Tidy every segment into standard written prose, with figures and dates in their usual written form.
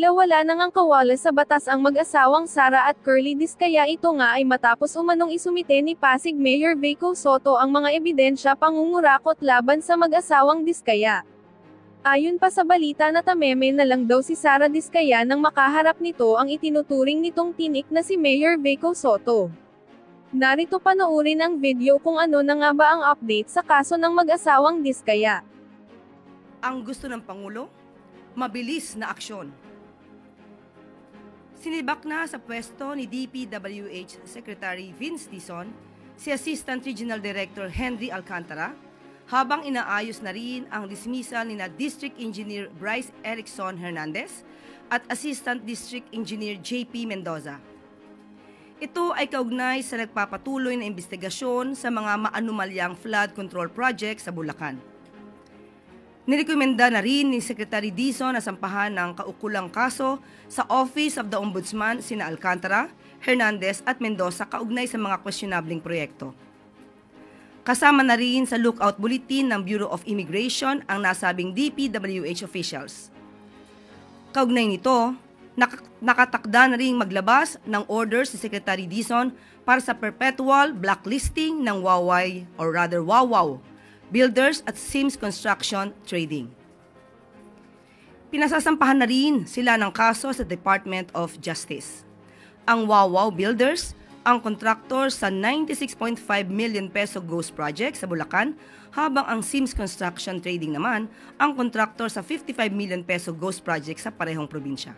Tila wala nang ang kawala sa batas ang mag-asawang Sara at Curly Diskaya. Ito nga ay matapos umanong isumite ni Pasig Mayor Vico Soto ang mga ebidensya pangungurakot laban sa mag-asawang Diskaya. Ayon pa sa balita na tameme na lang daw si Sara Diskaya nang makaharap nito ang itinuturing nitong tinik na si Mayor Vico Soto. Narito panoorin ang video kung ano na nga ba ang update sa kaso ng mag-asawang Diskaya. Ang gusto ng Pangulo? Mabilis na aksyon. Sinibak na sa pwesto ni DPWH Secretary Vince Dizon si Assistant Regional Director Henry Alcantara habang inaayos na rin ang dismissal ni District Engineer Bryce Erickson Hernandez at Assistant District Engineer JP Mendoza. Ito ay kaugnay sa nagpapatuloy na investigasyon sa mga maanumalyang flood control project sa Bulacan. Nirekomenda na rin ni Secretary Dizon na sampahan ng kaukulang kaso sa Office of the Ombudsman sina Alcantara, Hernandez at Mendoza kaugnay sa mga questionabling proyekto. Kasama na rin sa lookout bulletin ng Bureau of Immigration ang nasabing DPWH officials. Kaugnay nito, nakatakda na rin maglabas ng order si Secretary Dizon para sa perpetual blacklisting ng Wawaw Builders at Sims Construction Trading. Pinasasampahan na rin sila ng kaso sa Department of Justice. Ang Wawaw Builders, ang kontraktor sa 96.5 million peso ghost project sa Bulacan, habang ang Sims Construction Trading naman, ang kontraktor sa 55 million peso ghost project sa parehong probinsya.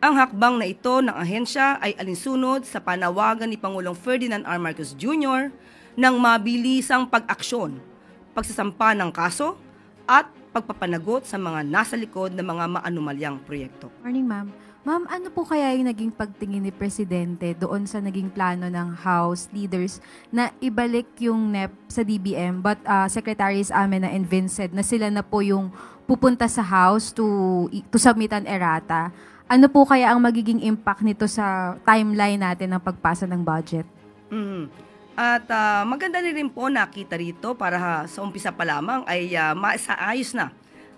Ang hakbang na ito ng ahensya ay alinsunod sa panawagan ni Pangulong Ferdinand R. Marcos Jr. ng mabilisang pag-aksyon, pagsasampa ng kaso, at pagpapanagot sa mga nasa likod ng mga maanumalyang proyekto. Morning, ma'am. Ma'am, ano po kaya yung naging pagtingin ni Presidente doon sa naging plano ng House leaders na ibalik yung NEP sa DBM but Secretaries Amena and Vincent na sila na po yung pupunta sa House to submit an errata? Ano po kaya ang magiging impact nito sa timeline natin ng pagpasa ng budget? At maganda rin po nakita rito para sa umpisa pa lamang ay masaayos na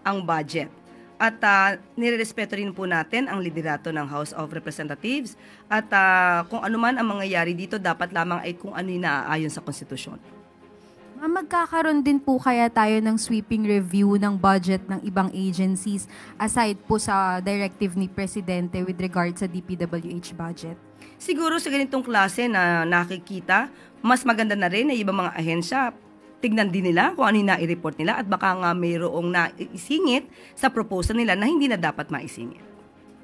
ang budget. At nirerespeto rin po natin ang liderato ng House of Representatives at kung ano man ang mangyayari dito dapat lamang ay kung ano yung naaayon sa konstitusyon. Magkakaroon din po kaya tayo ng sweeping review ng budget ng ibang agencies aside po sa directive ni Presidente with regard sa DPWH budget? Siguro sa ganitong klase na nakikita, mas maganda na rin na ibang mga ahensya, tignan din nila kung ano yung nai-report nila at baka nga mayroong naisingit sa proposal nila na hindi na dapat maisingit.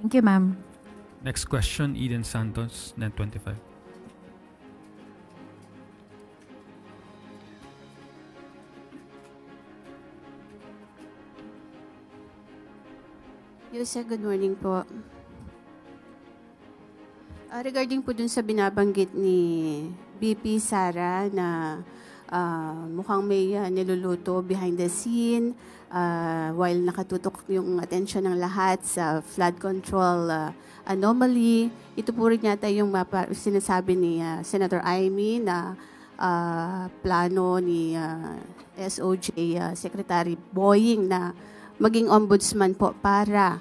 Thank you, ma'am. Next question, Eden Santos, Net 25. Yusek, good morning po. Regarding po dun sa binabanggit ni BP Sara na mukhang may niluluto behind the scene while nakatutok yung attention ng lahat sa flood control anomaly. Ito po rin yata yung sinasabi ni Senator Amy na plano ni SOJ Secretary Boying na maging ombudsman po para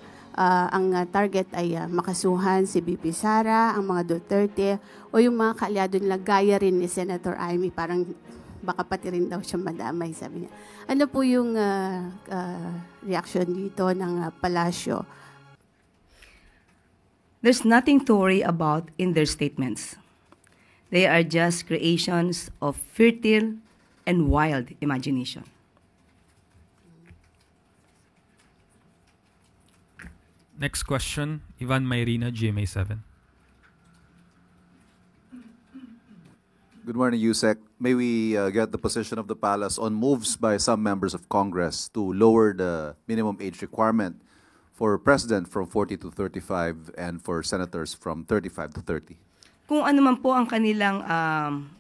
ang target ay makasuhan si BP Sara, ang mga Duterte, o yung mga kaalyado nila gaya rin ni Senator Amy, parang baka pati rin daw siya madamay, sabi niya. Ano po yung reaction dito ng Palasyo? There's nothing to worry about in their statements. They are just creations of fertile and wild imagination. Next question, Ivan Mayrina, GMA7. Good morning, Yusek. May we get the position of the palace on moves by some members of Congress to lower the minimum age requirement for president from 40 to 35 and for senators from 35 to 30? Kung ano man po ang kanilang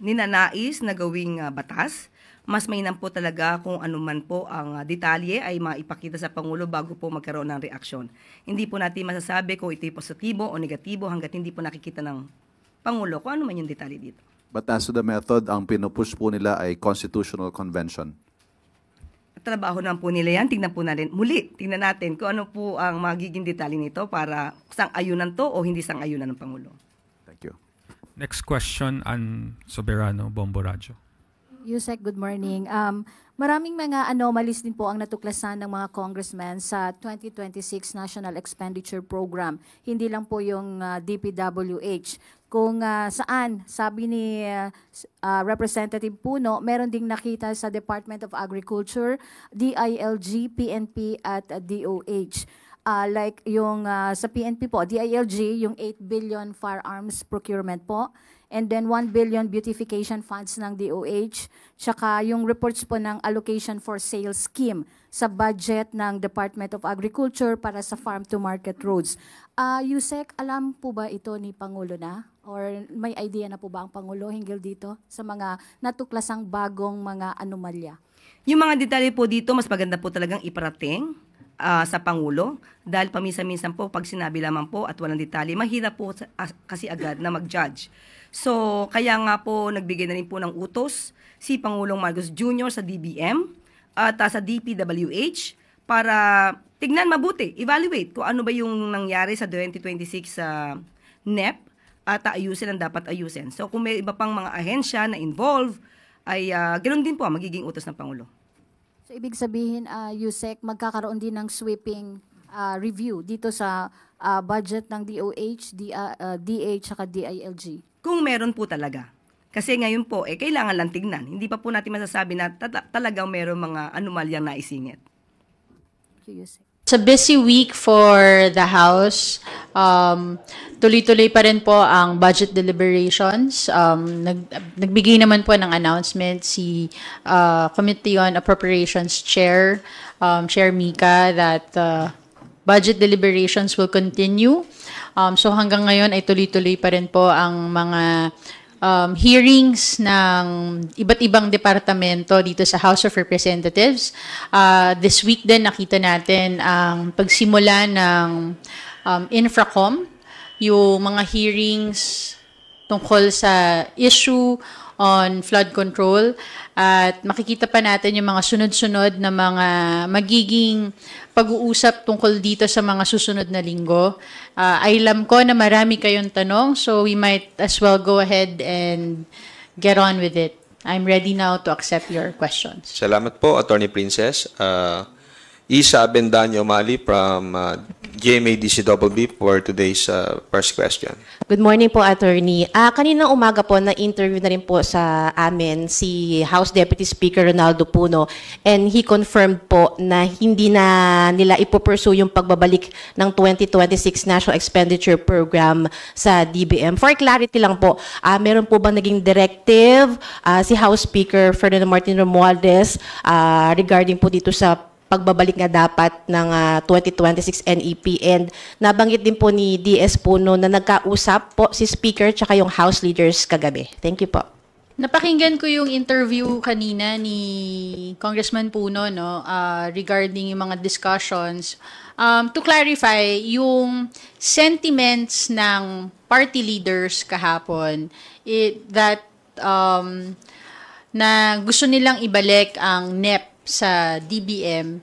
ninanais na gawing batas, mas mainam po talaga kung ano man po ang detalye ay maipakita sa Pangulo bago po magkaroon ng reaksyon. Hindi po natin masasabi kung ito'y positibo o negatibo hanggat hindi po nakikita ng Pangulo kung ano man yung detalye dito. But as to the method, ang pinupush po nila ay constitutional convention. trabaho naman po nila yan. Tingnan po natin. Muli, tingnan natin kung ano po ang magiging detalye nito para sang-ayunan to o hindi sang-ayunan ng Pangulo. Thank you. Next question, Ann Soberano, Bombo Radyo. Yusek, good morning. Maraming mga anomalies din po ang natuklasan ng mga congressmen sa 2026 National Expenditure Program. Hindi lang po yung DPWH. Kung saan, sabi ni Representative Puno, meron ding nakita sa Department of Agriculture, DILG, PNP at DOH. Like yung sa PNP po, DILG, yung 8 billion firearms procurement po, and then 1 billion beautification funds ng DOH, tsaka yung reports po ng allocation for sales scheme sa budget ng Department of Agriculture para sa farm-to-market roads. Yusek, alam po ba ito ni Pangulo na? Or may idea na po ba ang Pangulo hinggil dito sa mga natuklasang bagong mga anomalya? Yung mga detalye po dito, mas maganda po talagang iparating sa Pangulo dahil paminsan-minsan po pag sinabi lamang po at walang detalye, mahirap po kasi agad na mag-judge. So, kaya nga po nagbigay na rin po ng utos si Pangulong Marcos Jr. sa DBM at sa DPWH para tignan mabuti, evaluate kung ano ba yung nangyari sa 2026 NEP at ayusin ang dapat ayusin. So, kung may iba pang mga ahensya na involved, ay ganoon din po ang magiging utos ng Pangulo. So, ibig sabihin, Yusek, magkakaroon din ng sweeping review dito sa budget ng DOH, DH, at DILG. Kung meron po talaga. Kasi ngayon po, kailangan lang tignan. Hindi pa po natin masasabi na talagang meron mga anomalyang naisingit. It's a busy week for the House. Tuloy-tuloy pa rin po ang budget deliberations. Nagbigay naman po ng announcement si Committee on Appropriations Chair, Chair Mika, that budget deliberations will continue. So hanggang ngayon ay tuloy-tuloy pa rin po ang mga hearings ng iba't ibang departamento dito sa House of Representatives. This week din nakita natin ang pagsimula ng Infracom, yung mga hearings tungkol sa issue on flood control, at makikita pa natin yung mga sunod-sunod na mga magiging pag-uusap tungkol dito sa mga susunod na linggo. Alam ko na marami kayong tanong, so we might as well go ahead and get on with it. I'm ready now to accept your questions. Salamat po, Attorney Princess. Isa Bendanyo Mali from GMA-DCBB for today's first question. Good morning po, Attorney. Kaninang umaga po na-interview na rin po sa amin si House Deputy Speaker Ronaldo Puno, and he confirmed po na hindi na nila ipupursue yung pagbabalik ng 2026 National Expenditure Program sa DBM. For clarity lang po, meron po ba naging directive si House Speaker Ferdinand Martin Romualdez regarding po dito sa pagbabalik nga dapat ng 2026 NEP, and nabanggit din po ni DS Puno na nagkausap po si Speaker tsaka yung House leaders kagabi. Thank you po. Napakinggan ko yung interview kanina ni Congressman Puno, no, regarding yung mga discussions. To clarify, yung sentiments ng party leaders kahapon, that na gusto nilang ibalik ang NEP sa DBM,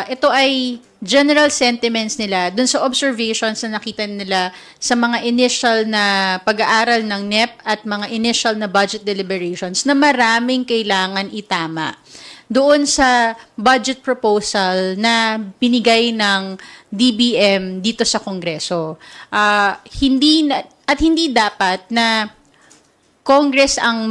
ito ay general sentiments nila dun sa observations na nakita nila sa mga initial na pag-aaral ng NEP at mga initial na budget deliberations na maraming kailangan itama doon sa budget proposal na binigay ng DBM dito sa Kongreso. Hindi dapat na Congress ang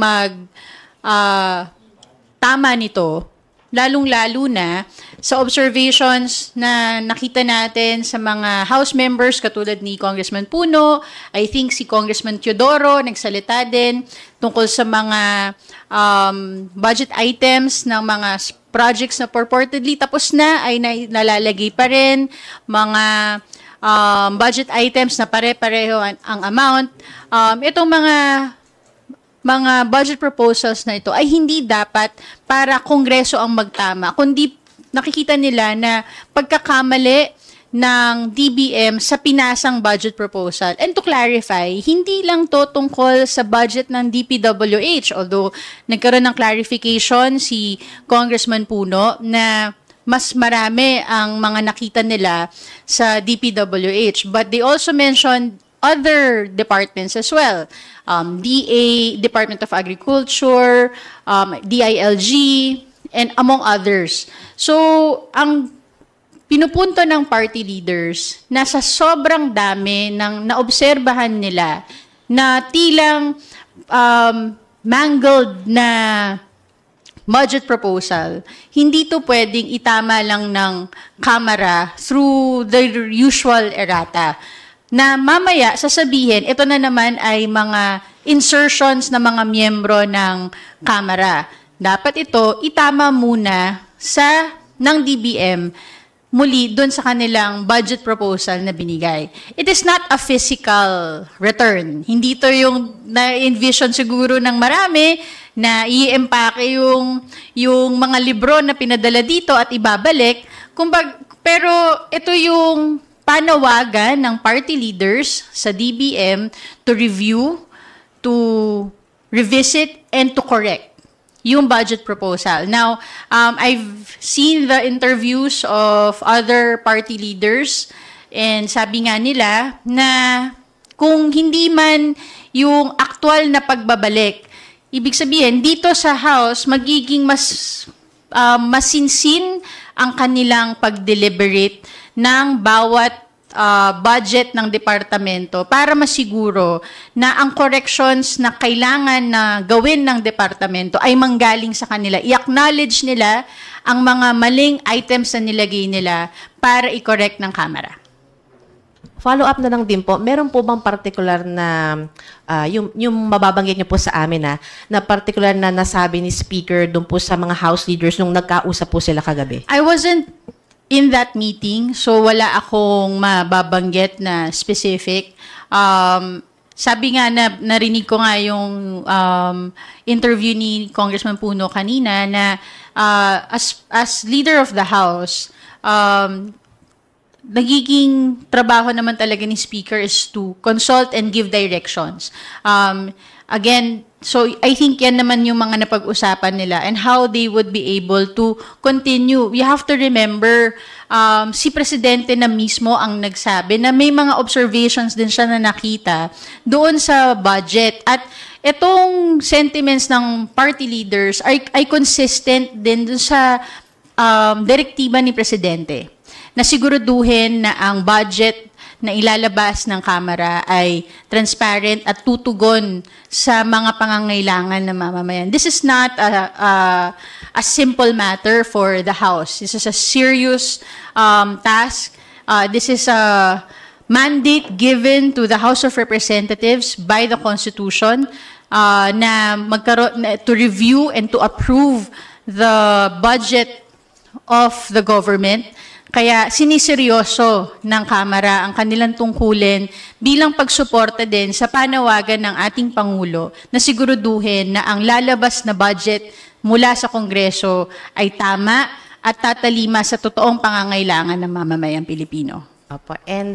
tama nito, lalong-lalo na sa observations na nakita natin sa mga House members katulad ni Congressman Puno. I think si Congressman Teodoro nagsalita din tungkol sa mga budget items ng mga projects na purportedly tapos na ay nalalagay pa rin, mga budget items na pare-pareho ang amount. Itong mga budget proposals na ito ay hindi dapat para Kongreso ang magtama, kundi nakikita nila na pagkakamali ng DBM sa pinasang budget proposal. And to clarify, hindi lang to tungkol sa budget ng DPWH, although nagkaroon ng clarification si Congressman Puno na mas marami ang mga nakita nila sa DPWH. But they also mentioned other departments as well. DA, Department of Agriculture, DILG, and among others. So, ang pinupunto ng party leaders na sa sobrang dami ng naobserbahan nila na tilang mangled na budget proposal, hindi to pwedeng itama lang ng Kamara through the usual errata. Na mamaya sasabihin, ito na naman ay mga insertions ng mga miyembro ng Kamara. Dapat ito itama muna ng DBM muli doon sa kanilang budget proposal na binigay. It is not a physical return. Hindi to yung na-envision siguro ng marami na i-empake yung mga libro na pinadala dito at ibabalik. Pero ito yung panawagan ng party leaders sa DBM to review, to revisit, and to correct yung budget proposal. Now, I've seen the interviews of other party leaders and sabi nga nila na kung hindi man yung aktual na pagbabalik, ibig sabihin, dito sa House, magiging masinsin ang kanilang pag-deliberate ng bawat budget ng departamento para masiguro na ang corrections na kailangan na gawin ng departamento ay manggaling sa kanila. I-acknowledge nila ang mga maling items na nilagay nila para i-correct ng Kamara. Follow up na lang din po, meron po bang particular na, yung mababanggit niyo po sa amin na particular na nasabi ni Speaker doon po sa mga House leaders nung nagkausap po sila kagabi? I wasn't in that meeting, so wala akong mababanggit na specific. Sabi nga na narinig ko nga yung interview ni Congressman Puno kanina na as leader of the House, nagiging trabaho naman talaga ni Speaker is to consult and give directions. Again, so I think yan naman yung mga napag-usapan nila and how they would be able to continue. We have to remember, si Presidente na mismo ang nagsabi na may mga observations din siya na nakita doon sa budget. At itong sentiments ng party leaders ay consistent din doon sa direktiba ni Presidente na siguraduhin na ang budget na ilalabas ng Kamara ay transparent at tutugon sa mga pangangailangan ng mamamayan. This is not a simple matter for the House. This is a serious task. This is a mandate given to the House of Representatives by the Constitution to review and to approve the budget of the government. Kaya siniseryoso ng Kamara ang kanilang tungkulin bilang pagsuporta din sa panawagan ng ating Pangulo na siguraduhin na ang lalabas na budget mula sa Kongreso ay tama at tatalima sa totoong pangangailangan ng mamamayang Pilipino. Opo. And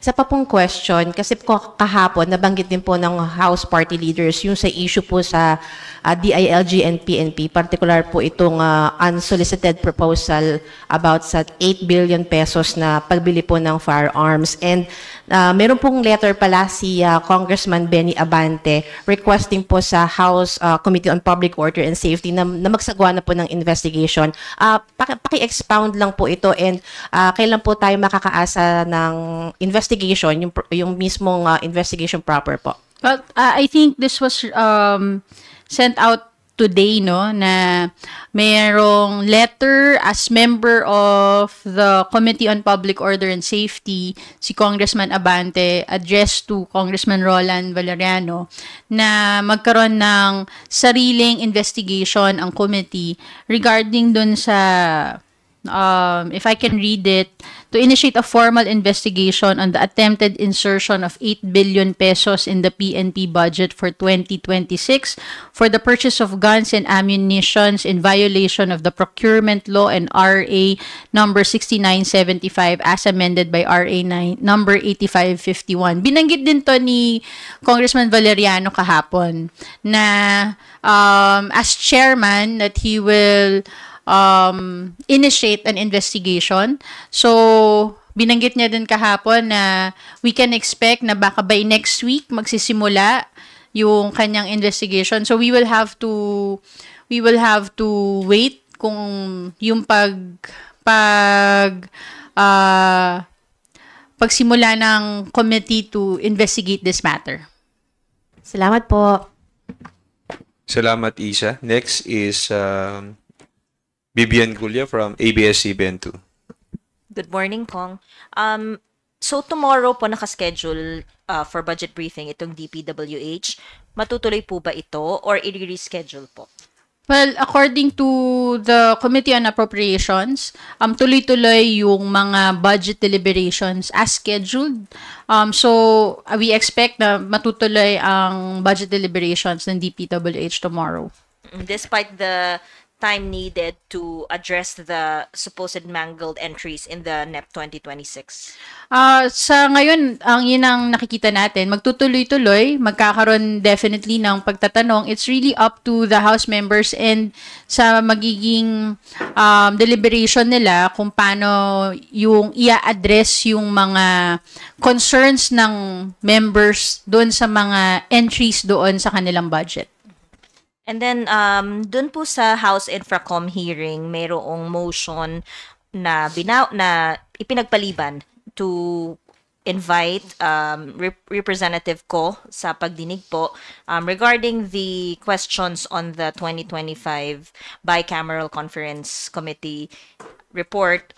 isa pa pong question, kasi kahapon, nabanggit din po ng House Party Leaders yung sa issue po sa DILG and PNP, particular po itong unsolicited proposal about sa 8 billion pesos na pagbili po ng firearms. And meron pong letter pala si Congressman Benny Abante requesting po sa House Committee on Public Order and Safety na magsagawa na po ng investigation. Paki-expound lang po ito and kailan po tayo makakaasa ng investigation, yung mismong investigation proper po? Well, I think this was sent out today, no, na mayroong letter as member of the Committee on Public Order and Safety, si Congressman Abante, addressed to Congressman Roland Valeriano, na magkaroon ng sariling investigation ang committee regarding dun sa if I can read it, to initiate a formal investigation on the attempted insertion of 8 billion pesos in the PNP budget for 2026 for the purchase of guns and ammunitions in violation of the procurement law and RA number 6975 as amended by RA number 8551. Binanggit din to ni Congressman Valeriano kahapon na as chairman that he will initiate an investigation. So, binanggit niya din kahapon na we can expect na baka by next week magsisimula yung kanyang investigation. So, we will have to wait kung yung pagsimula ng committee to investigate this matter. Salamat po. Salamat, Isa. Next is Vivian Gulia from ABS-CBN 2. Good morning, Kong. So tomorrow po nakaschedule for budget briefing itong DPWH. Matutuloy po ba ito or i-reschedule po? Well, according to the Committee on Appropriations, tuloy-tuloy yung mga budget deliberations as scheduled. So we expect na matutuloy ang budget deliberations ng DPWH tomorrow. Despite the time needed to address the supposed mangled entries in the NEP 2026? Sa ngayon, yun ang nakikita natin. Magtutuloy-tuloy, magkakaroon definitely ng pagtatanong. It's really up to the House members and sa magiging deliberation nila kung paano yung i-address yung mga concerns ng members doon sa mga entries doon sa kanilang budget. And then, dun po sa House Infracom hearing, mayroong motion na ipinagpaliban to invite Representative Ko sa pagdinig po regarding the questions on the 2025 Bicameral Conference Committee report.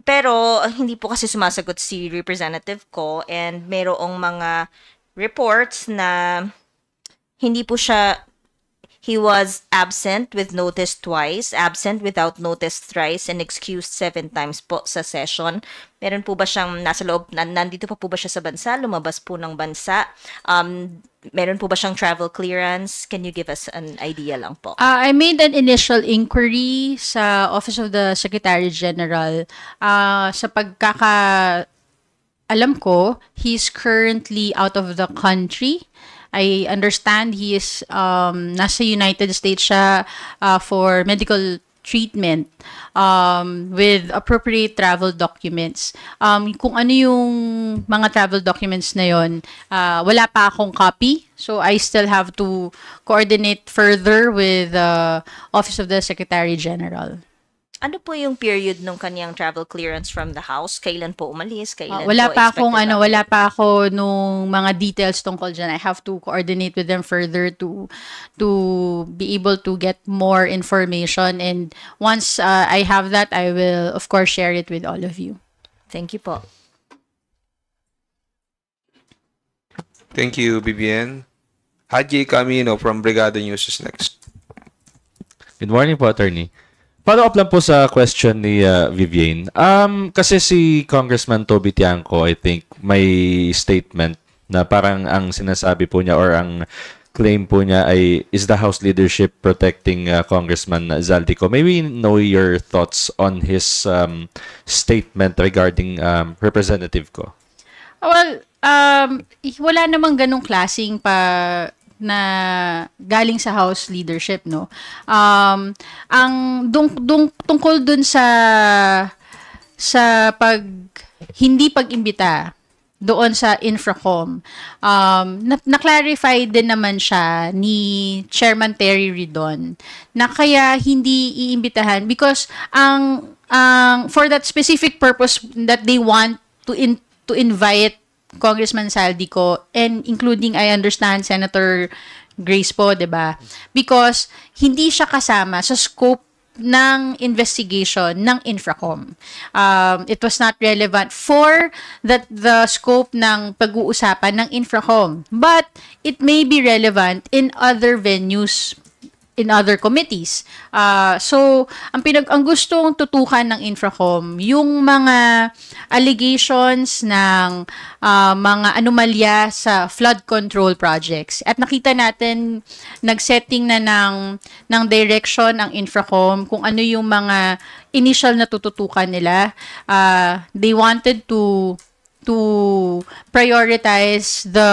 Pero hindi po kasi sumasagot si Representative Ko and mayroong mga reports na hindi po siya. He was absent with notice twice, absent without notice thrice, and excused 7 times po sa session. Meron po ba siyang nasa loob, nandito pa po ba siya sa bansa, lumabas po ng bansa? Meron po ba siyang travel clearance? Can you give us an idea lang po? I made an initial inquiry sa Office of the Secretary General. Sa alam ko, he's currently out of the country. I understand he is nasa United States siya for medical treatment with appropriate travel documents. Kung ano yung mga travel documents na yon, wala pa akong copy. So I still have to coordinate further with the Office of the Secretary General. Ano po yung period nung kaniyang travel clearance from the House? Kailan po umalis? Kailan wala po pa akong expected wala pa ako nung mga details tungkol dyan. I have to coordinate with them further to be able to get more information, and once I have that, I will of course share it with all of you. Thank you po. Thank you, Vivian. Haji Camino from Brigada News is next. Good morning po, Attorney. Follow up lang po sa question ni Vivian. Kasi si Congressman Toby Tiangco, I think, may statement na parang ang sinasabi po niya or ang claim po niya ay, is the House leadership protecting Congressman Zaldico? May we know your thoughts on his statement regarding Representative Ko? Well, wala namang ganong klaseng na galing sa House leadership, no? Ang tungkol dun sa hindi pag-imbita doon sa Infracom, na-clarify din naman siya ni Chairman Terry Ridon na kaya hindi iimbitahan because for that specific purpose that they want to invite Congressman Zaldico, and including, I understand, Senator Grace po, diba? Because hindi siya kasama sa scope ng investigation ng Infracom. It was not relevant for the scope ng pag-uusapan ng Infracom. But it may be relevant in other venues in other committees. So, ang gustong tutukan ng Infracom, yung mga allegations ng mga anomalya sa flood control projects. At nakita natin, nag-setting na ng direction ang Infracom kung ano yung mga initial na tututukan nila. They wanted to prioritize the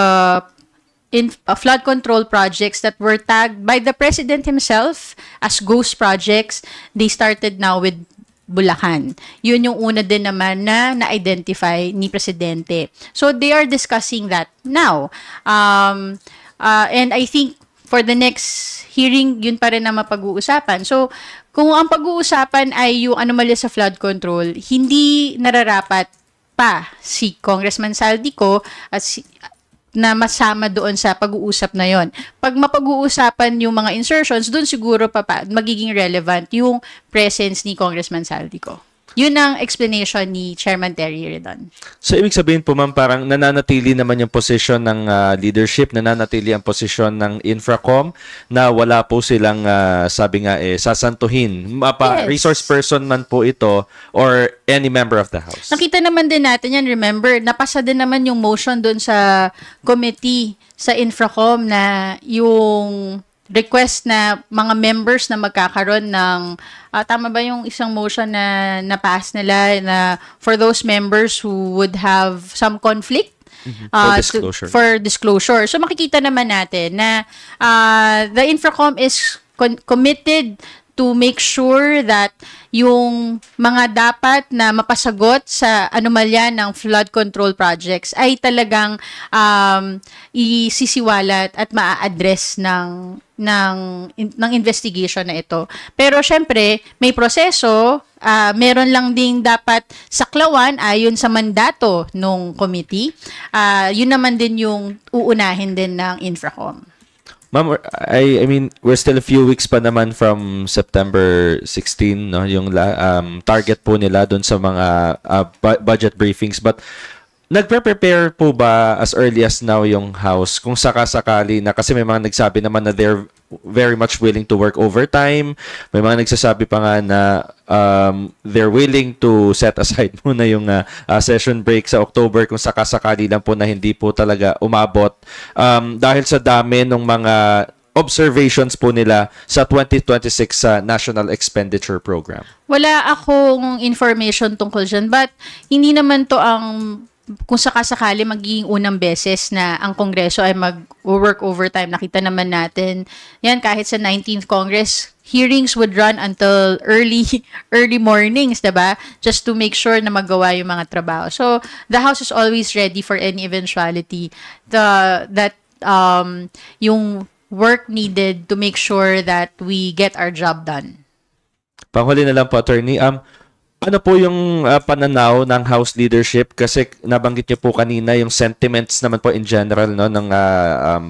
flood control projects that were tagged by the President himself as ghost projects. They started now with Bulacan. Yun yung una din naman na na-identify ni Presidente. So they are discussing that now. And I think for the next hearing, yun pa rin na mapag-uusapan. So kung ang pag-uusapan ay yung anomalya sa flood control, hindi nararapat pa si Congressman Saldico at na masama doon sa pag-uusap na yon. Pag mapag-uusapan yung mga insertions, doon siguro magiging relevant yung presence ni Congressman Saldico. Yun ang explanation ni Chairman Terry Redon. So, ibig sabihin po, ma'am, parang nananatili naman yung posisyon ng leadership, nananatili ang posisyon ng Infracom na wala po silang, sabi nga, sasantuhin. Yes. Resource person man po ito or any member of the House. Nakita naman din natin yan, remember, napasa din naman yung motion doon sa committee sa Infracom na yung request na mga members na magkakaroon ng tama ba yung isang motion na na-pass nila na for those members who would have some conflict for disclosure. So makikita naman natin na the Infracom is committed to make sure that yung mga dapat na mapasagot sa anomalya ng flood control projects ay talagang isisiwalat at maa-address ng investigation na ito. Pero syempre, may proseso, meron lang ding dapat saklawan ayon sa mandato ng committee. Yun naman din yung uunahin din ng Infracom. Ma'am, I mean, we're still a few weeks pa naman from September 16, no? Yung target po nila doon sa mga budget briefings. But nagpe-prepare po ba as early as now yung House kung sakasakali na, kasi may mga nagsabi naman na they're very much willing to work overtime. May mga nagsasabi pa nga na they're willing to set aside muna yung session break sa October kung sakasakali lang po na hindi po talaga umabot dahil sa dami ng mga observations po nila sa 2026 National Expenditure Program. Wala akong information tungkol dyan, but hindi naman to ang kung sakasakali magiging unang beses na ang Kongreso ay mag-work overtime. Nakita naman natin yan kahit sa 19th Congress, hearings would run until early mornings, diba? Just to make sure na magawa yung mga trabaho. So, the House is always ready for any eventuality that yung work needed to make sure that we get our job done. Panghuli na lang po, Attorney. Ano po yung pananaw ng House leadership? Kasi nabanggit niyo po kanina yung sentiments naman po in general, no, ng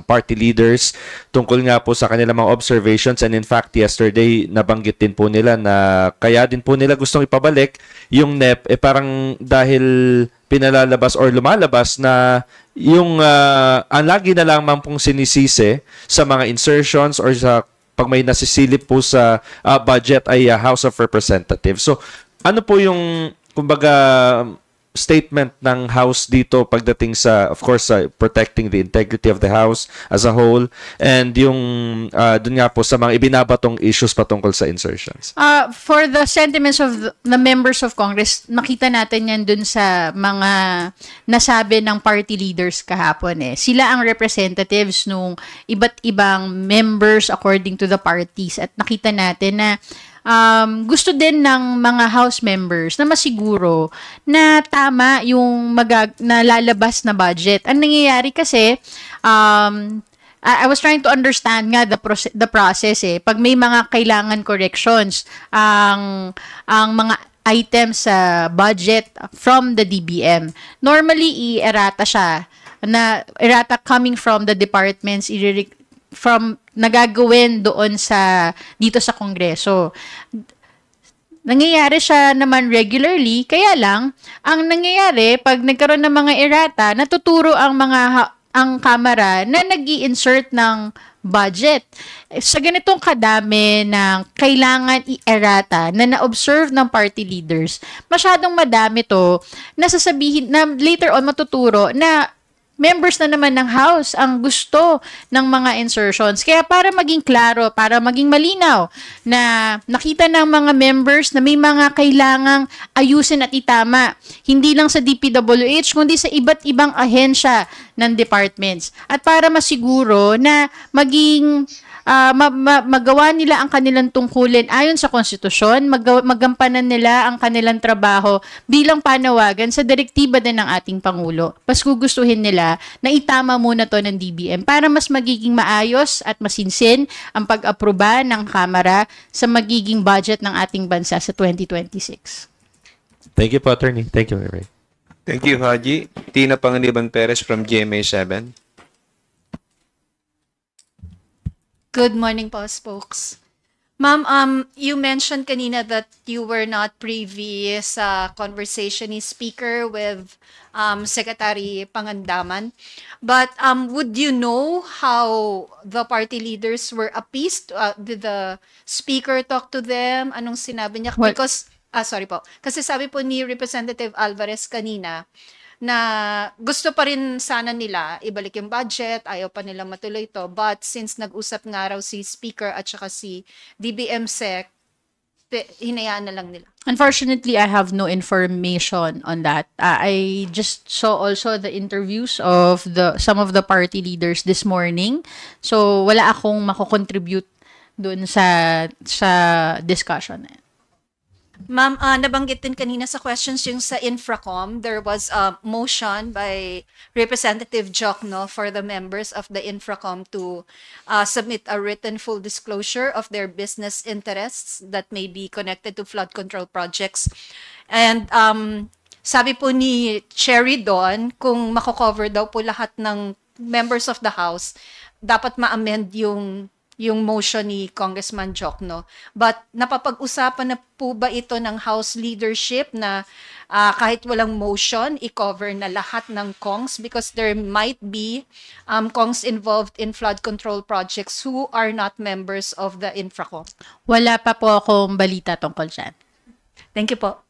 party leaders tungkol nga po sa kanilang mga observations, and in fact yesterday nabanggit din po nila na kaya din po nila gustong ipabalik yung NEP parang dahil pinalalabas or lumalabas na yung ang lagi na lang pong sinisisi sa mga insertions or sa pag may nasisilip po sa budget ay House of Representatives. So ano po yung, kumbaga, statement ng House dito pagdating sa, of course, protecting the integrity of the House as a whole, and yung, dun nga po sa mga ibinabatong issues patungkol sa insertions? For the sentiments of the members of Congress, nakita natin yan dun sa mga nasabi ng party leaders kahapon. Sila ang representatives nung iba't ibang members according to the parties, at nakita natin na gusto din ng mga House members na masiguro na tama yung nalalabas na budget. Ang nangyayari kasi, I was trying to understand nga the process Pag may mga kailangan corrections, ang mga items sa budget from the DBM, normally i-errata siya. Errata coming from the departments, nagagawin doon dito sa Kongreso. Nangyayari siya naman regularly, kaya lang, ang nangyayari, pag nagkaroon ng mga errata, natuturo ang ang Kamara na nag-i-insert ng budget. Sa ganitong kadami ng kailangan i-errata na na-observe ng party leaders, masyadong madami to na sasabihin na later on matuturo na members na naman ng House ang gusto ng mga insertions. Kaya para maging klaro, para maging malinaw na nakita ng mga members na may mga kailangang ayusin at itama. Hindi lang sa DPWH, kundi sa iba't ibang ahensya ng departments. At para masiguro na maging magawa nila ang kanilang tungkulin ayon sa konstitusyon, magampanan nila ang kanilang trabaho bilang panawagan sa direktiba din ng ating Pangulo. Mas gugustuhin nila na itama muna to ng DBM para mas magiging maayos at masinsin ang pag-aproba ng Kamara sa magiging budget ng ating bansa sa 2026. Thank you po, Attorney. Thank you, Ray. Thank you, Haji. Tina Panganiban Perez from GMA7. Good morning po, spokes. Ma'am, you mentioned kanina that you were not privy sa conversation ni Speaker with Secretary Pangandaman. But would you know how the party leaders were appeased? Did the Speaker talk to them? Anong sinabi niya? Well, Because, sorry po. Kasi sabi po ni Representative Alvarez kanina, na gusto pa rin sana nila ibalik yung budget, ayaw pa nila matuloy to, but since nag-usap nga raw si Speaker at saka si DBM Sec, hinayaan na lang nila. Unfortunately, I have no information on that. I just saw also the interviews of some of the party leaders this morning. So wala akong mako-contribute dun sa discussion na yan. Ma'am, nabanggit din kanina sa questions yung sa Infracom, there was a motion by Representative Jokno for the members of the Infracom to submit a written full disclosure of their business interests that may be connected to flood control projects. And sabi po ni Cherry doon, kung mako-cover daw po lahat ng members of the House, dapat ma-amend yung motion ni Congressman Jokno. But napapag-usapan na po ba ito ng House leadership na kahit walang motion, i-cover na lahat ng Kongs? Because there might be Kongs involved in flood control projects who are not members of the Infracom. Wala pa po akong balita tungkol dyan. Thank you po.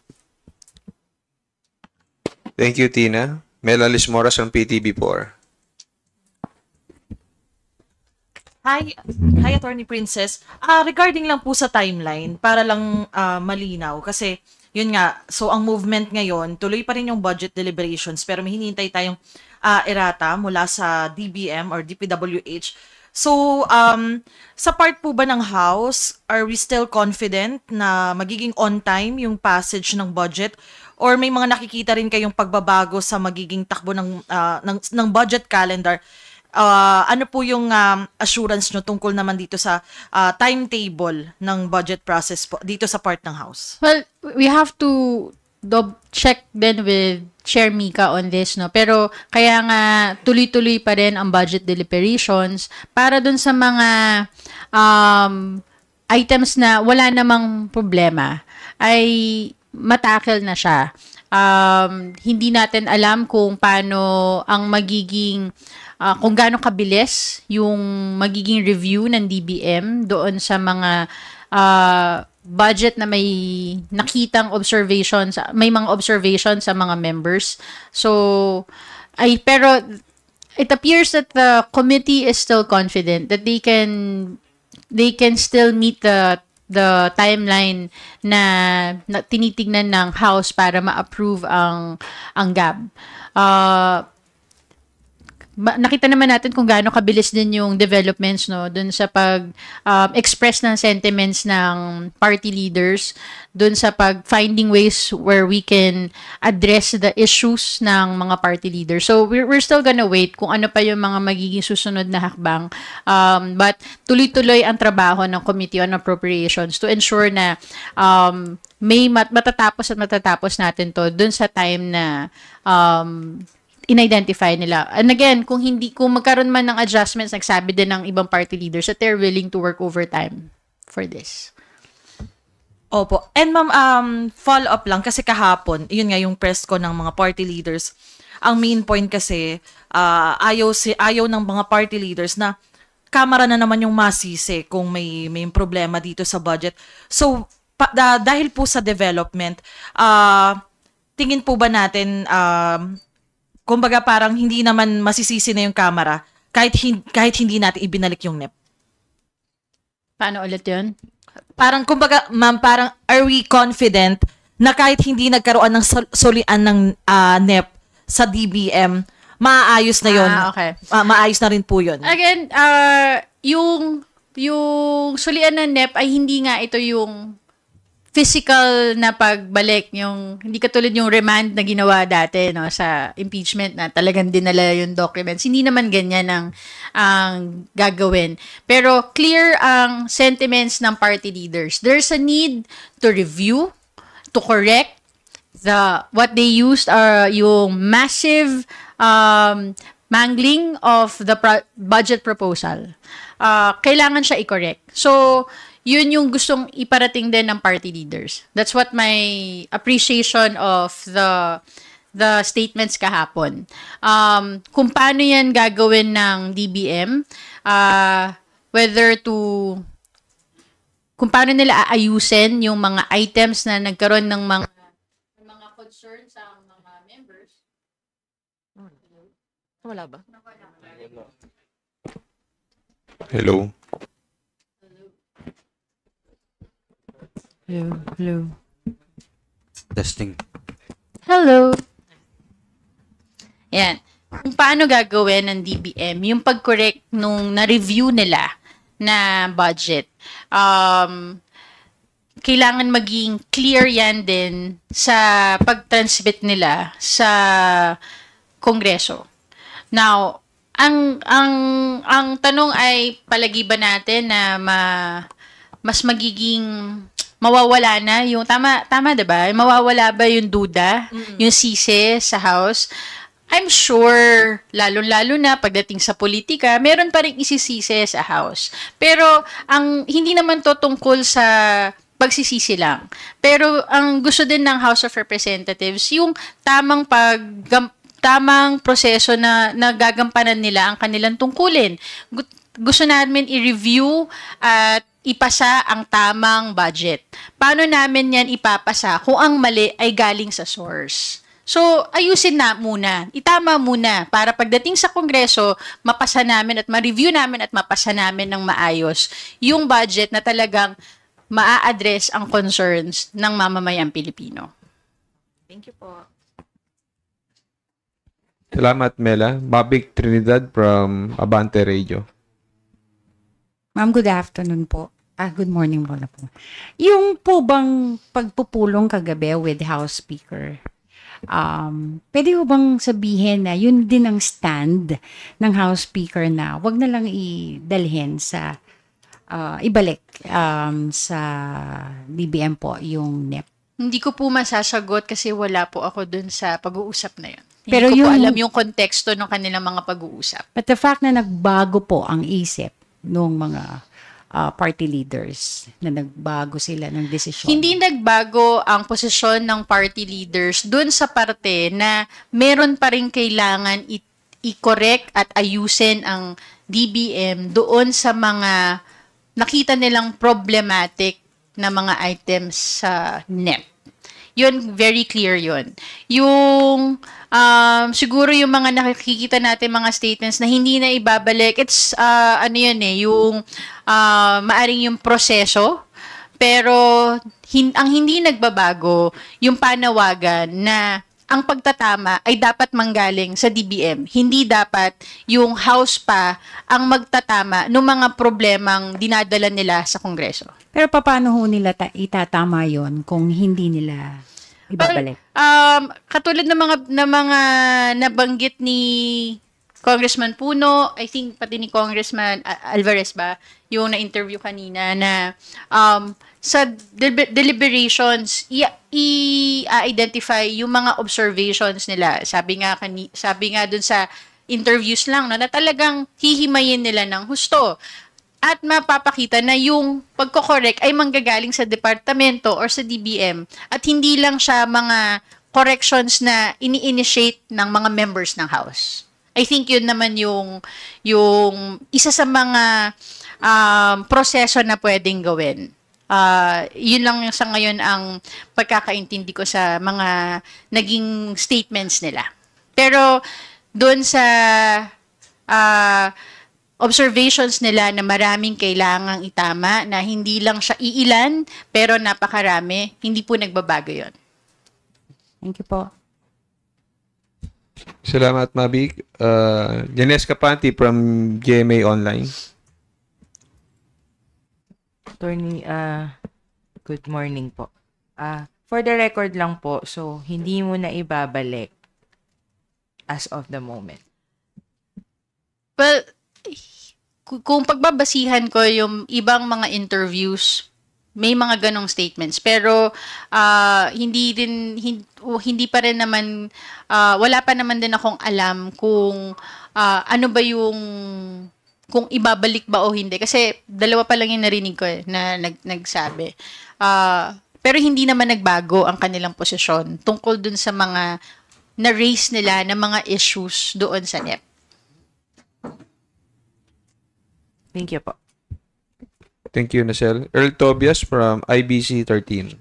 Thank you, Tina. Melalis Moras from PTB4. Hi, Attorney Princess. Regarding lang po sa timeline, para lang malinaw, kasi yun nga, so ang movement ngayon, tuloy pa rin yung budget deliberations, pero may hinihintay tayong errata mula sa DBM or DPWH. So, sa part po ba ng House, are we still confident na magiging on time yung passage ng budget? Or may mga nakikita rin kayong pagbabago sa magiging takbo ng budget calendar? Ano po yung assurance nyo tungkol naman dito sa timetable ng budget process po dito sa part ng House? Well, we have to check din with Chair Mika on this, no? Pero kaya nga tuloy-tuloy pa rin ang budget deliberations para dun sa mga items na wala namang problema ay matakil na siya. Hindi natin alam kung paano ang magiging kung gaano kabilis yung magiging review ng DBM doon sa mga budget na may nakitang observations, may mga observations sa mga members. So, pero it appears that the committee is still confident that they can still meet the timeline na tinitignan ng House para ma-approve ang GAB. Nakita naman natin kung gaano kabilis din yung developments, no, dun sa express ng sentiments ng party leaders, dun sa finding ways where we can address the issues ng mga party leaders. So we're still gonna wait kung ano pa yung mga magiging susunod na hakbang. But tuloy-tuloy ang trabaho ng Committee on Appropriations to ensure na may matatapos natin to dun sa time na in-identify nila. And again, kung magkaroon man ng adjustments, nagsabi din ng ibang party leaders that they're willing to work overtime for this. Opo. And ma'am, follow-up lang, kasi kahapon, yun nga yung press ko ng mga party leaders, ang main point kasi, ayaw ng mga party leaders na Kamara na naman yung masisi kung may problema dito sa budget. So, dahil po sa development, tingin po ba natin, kumbaga parang hindi naman masisisi na yung Kamara kahit hindi natin ibinalik yung NEP? Paano ulit yun? Parang, kumbaga, ma'am, parang are we confident na kahit hindi nagkaroon ng solian ng NEP sa DBM, maayos na yun? Okay. Maayos na rin po yun. Again, yung sulian ng NEP ay hindi nga ito yung physical na pagbalik, yung hindi katulad yung remand na ginawa dati no sa impeachment na talagang dinala yung documents. Hindi naman ganyan ang gagawin. Pero clear ang sentiments ng party leaders. There's a need to review, to correct what they used are yung massive mangling of the budget proposal. Kailangan siya i-correct. So, yun yung gustong iparating din ng party leaders. That's what my appreciation of the statements kahapon. Kung paano yan gagawin ng DBM, kung paano nila aayusin yung mga items na nagkaroon ng mga concerns sa mga members. Wala ba? Hello. Hello. Testing. Hello. Yan. Kung paano gagawin ng DBM, yung pag-correct nung na-review nila na budget. Kailangan maging clear yan din sa pag-transmit nila sa Kongreso. Now, ang tanong ay palagi ba natin na mas magiging mawawala na yung tama 'di ba? Mawawala ba yung duda, yung sisi sa House? I'm sure lalo na pagdating sa politika, meron pa ring isisisi sa House. Pero ang hindi naman to tungkol sa pagsisisi lang. Pero ang gusto din ng House of Representatives yung tamang proseso na nagagampanan nila ang kanilang tungkulin. Gusto namin i-review at ipasa ang tamang budget. Paano namin yan ipapasa kung ang mali ay galing sa source? So, ayusin na muna. Itama muna para pagdating sa Kongreso, mapasa namin at ma-review namin at mapasa namin ng maayos yung budget na talagang maa-address ang concerns ng mamamayang Pilipino. Thank you po. Salamat, Mela. Babik Trinidad from Abante Radio. Ma'am, good afternoon po. Good morning po na po. Yung po bang pagpupulong kagabi with House Speaker, pwede po bang sabihin na yun din ang stand ng House Speaker na wag na lang idalhin sa ibalik sa DBM po yung NEP? Hindi ko po masasagot kasi wala po ako dun sa pag-uusap na yun. Pero Hindi ko po yung- alam yung konteksto ng kanilang mga pag-uusap. But the fact na nagbago po ang isip ng mga party leaders, na nagbago sila ng desisyon. Hindi nagbago ang posisyon ng party leaders dun sa parte na meron pa rin kailangan i-correct at ayusin ang DBM doon sa mga nakita nilang problematic na mga items sa NEP. Yun, very clear yun. Yung, siguro yung mga nakikita natin mga statements na hindi na ibabalik, it's, yung maaring yung proseso, pero ang hindi nagbabago, yung panawagan na ang pagtatama ay dapat manggaling sa DBM. Hindi dapat yung House pa ang magtatama ng mga problemang dinadala nila sa Kongreso. Pero paano ho nila itatama yon kung hindi nila ibabalik? Katulad ng mga nabanggit ni Congressman Puno, I think pati ni Congressman Alvarez ba, yung na-interview kanina na sa deliberations, i-identify yung mga observations nila. Sabi nga dun sa interviews lang na talagang hihimayin nila ng husto. At mapapakita na yung pagko-correct ay manggagaling sa departamento or sa DBM at hindi lang siya mga corrections na ini-initiate ng mga members ng House. I think yun naman yung isa sa mga proseso na pwedeng gawin. Yun lang sa ngayon ang pagkakaintindi ko sa mga naging statements nila. Pero doon sa observations nila na maraming kailangang itama, na hindi lang siya iilan, pero napakarami, hindi po nagbabago yun. Thank you po. Salamat, Mabig. Janes Capanti from GMA Online. Attorney, good morning po. For the record lang po, so hindi mo na ibabalik as of the moment. Well, kung pagbabasihan ko yung ibang mga interviews, may mga ganong statements. Pero hindi pa rin naman, wala pa naman din akong alam kung ano ba yung, kung ibabalik ba o hindi. Kasi dalawa pa lang yung narinig ko na nagsabi. Pero hindi naman nagbago ang kanilang posisyon tungkol dun sa mga na-raise nila na mga issues doon sa NEP. Thank you po. Thank you, Nasel. Earl Tobias from IBC 13.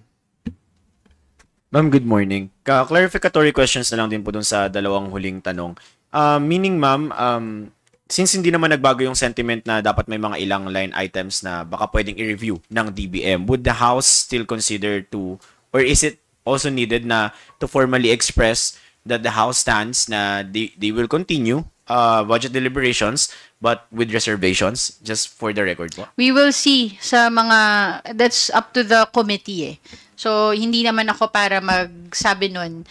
Ma'am, good morning. Clarificatory questions na lang din po dun sa dalawang huling tanong. Meaning, ma'am, since hindi naman nagbago yung sentiment na dapat may mga ilang line items na baka pwedeng i-review ng DBM, would the House still consider to, or is it also needed na to formally express that the House stands na they will continue budget deliberations but with reservations, just for the record po? We will see sa mga, that's up to the committee eh. So, hindi naman ako para magsabi nun.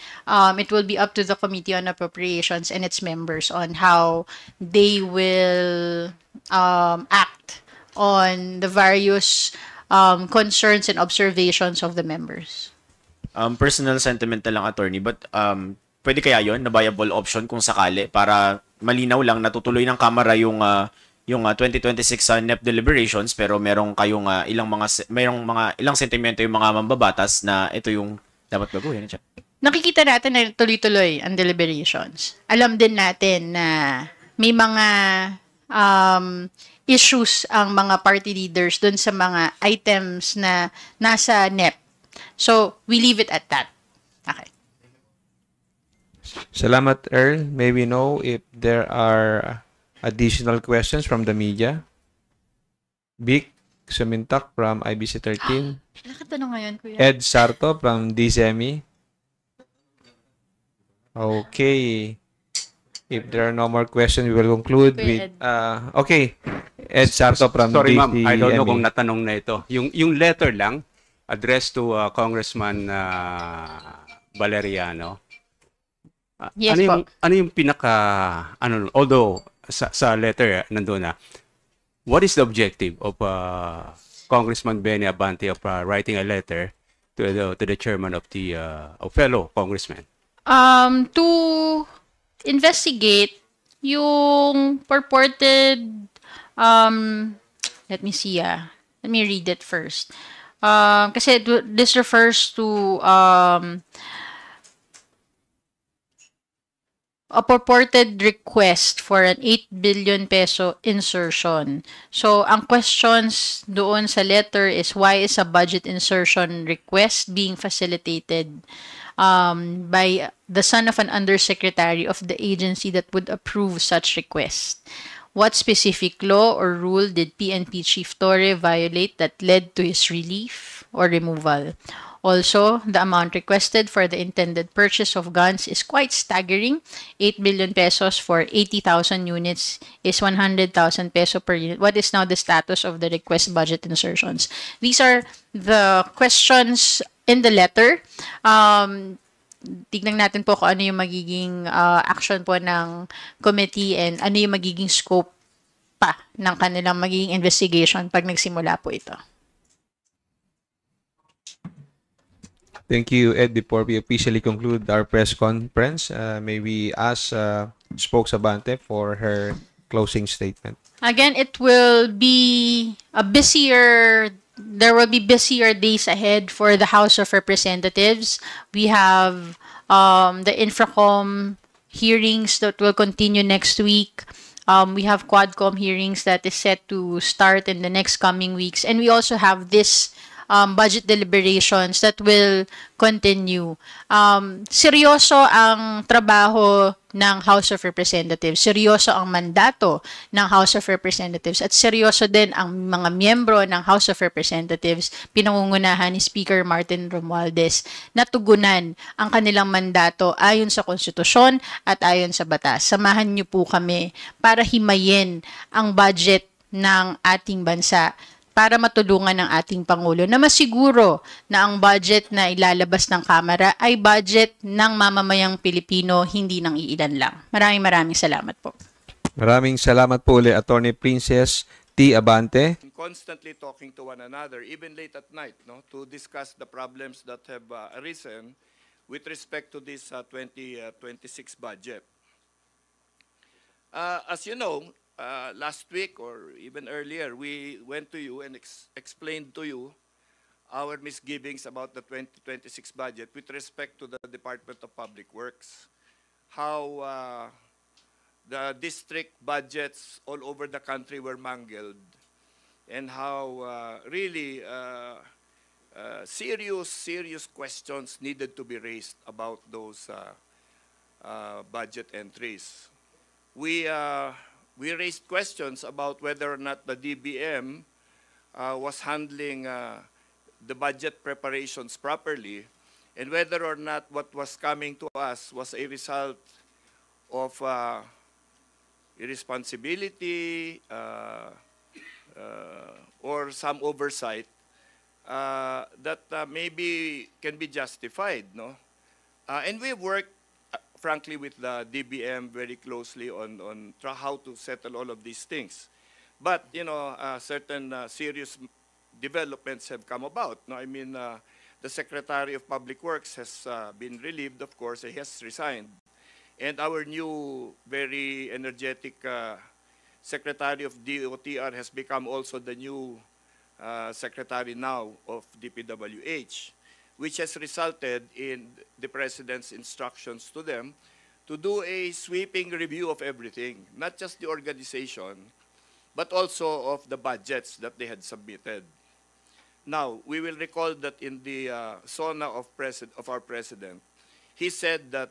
It will be up to the Committee on Appropriations and its members on how they will act on the various concerns and observations of the members. Personal sentiment na lang, attorney, but pwede kaya yon na viable option kung sakali para malinaw lang natutuloy ng Kamara yung 2026 NEP deliberations, pero merong kayong ilang sentimento yung mga mambabatas na ito yung dapat baguhin. Nakikita natin na tuloy-tuloy ang deliberations. Alam din natin na may mga issues ang mga party leaders dun sa mga items na nasa NEP. So, we leave it at that. Okay. Salamat, Earl. May we know if there are additional questions from the media? Vic Sumintak from IBC 13. Nakatanong ngayon, Kuya. Ed Sarto from DCME. Okay. If there are no more questions, we will conclude with... okay. Ed Sarto from Sorry, DCME. ma'am. I don't know kung natanong na ito. Yung letter lang, addressed to Congressman Valeriano. Yes, ano yung pinaka, although sa letter nandun na, what is the objective of Congressman Benny Abante of writing a letter to the chairman of the of fellow congressman? To investigate yung purported, let me see, let me read it first. Kasi this refers to a purported request for an 8 billion peso insertion. So, ang questions doon sa letter is, why is a budget insertion request being facilitated by the son of an undersecretary of the agency that would approve such request? What specific law or rule did PNP Chief Torre violate that led to his relief or removal? Also, the amount requested for the intended purchase of guns is quite staggering. 8 billion pesos for 80,000 units is 100,000 peso per unit. What is now the status of the request budget insertions? These are the questions in the letter. Tignan natin po kung ano yung magiging action po ng committee and ano yung magiging scope pa ng kanilang magiging investigation pag nagsimula po ito. Thank you, Ed. Before we officially conclude our press conference, may we ask Spokes Abante for her closing statement. Again, it will be there will be busier days ahead for the House of Representatives. We have the Infracom hearings that will continue next week. We have Quadcom hearings that is set to start in the next coming weeks. And we also have this budget deliberations that will continue. Seryoso ang trabaho ng House of Representatives, seryoso ang mandato ng House of Representatives, at seryoso din ang mga miyembro ng House of Representatives, pinangungunahan ni Speaker Martin Romualdez, na tugunan ang kanilang mandato ayon sa konstitusyon at ayon sa batas. Samahan niyo po kami para himayin ang budget ng ating bansa, para matulungan ng ating Pangulo na masiguro na ang budget na ilalabas ng Kamara ay budget ng mamamayang Pilipino, hindi ng iilan lang. Maraming salamat po. Maraming salamat po ulit, Attorney Princess T. Abante. Constantly talking to one another, even late at night, no, to discuss the problems that have arisen with respect to this 2026 budget. As you know, last week or even earlier, we went to you and explained to you our misgivings about the 2026 budget with respect to the Department of Public Works. How the district budgets all over the country were mangled, and how really serious questions needed to be raised about those budget entries. We raised questions about whether or not the DBM was handling the budget preparations properly, and whether or not what was coming to us was a result of irresponsibility or some oversight that maybe can be justified, no? And we worked frankly with the DBM very closely on how to settle all of these things. But, you know, certain serious developments have come about. No? I mean, the Secretary of Public Works has been relieved, of course, he has resigned. And our new, very energetic Secretary of DOTR has become also the new Secretary now of DPWH, which has resulted in the President's instructions to them to do a sweeping review of everything, not just the organization, but also of the budgets that they had submitted. Now, we will recall that in the SONA of our President, he said that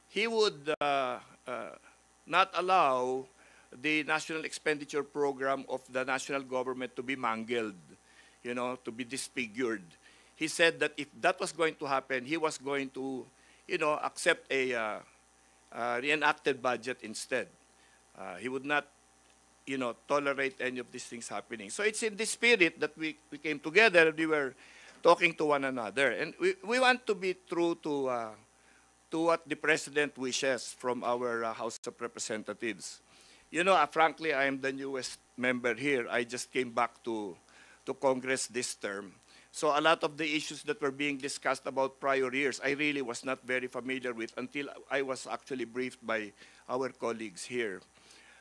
he would not allow the national expenditure program of the national government to be mangled, you know, to be disfigured. He said that if that was going to happen, he was going to, you know, accept a reenacted budget instead. He would not, you know, tolerate any of these things happening. So it's in this spirit that we came together and we were talking to one another. And we want to be true to what the President wishes from our House of Representatives. You know, frankly, I am the newest member here. I just came back to Congress this term. So a lot of the issues that were being discussed about prior years, I really was not very familiar with until I was actually briefed by our colleagues here.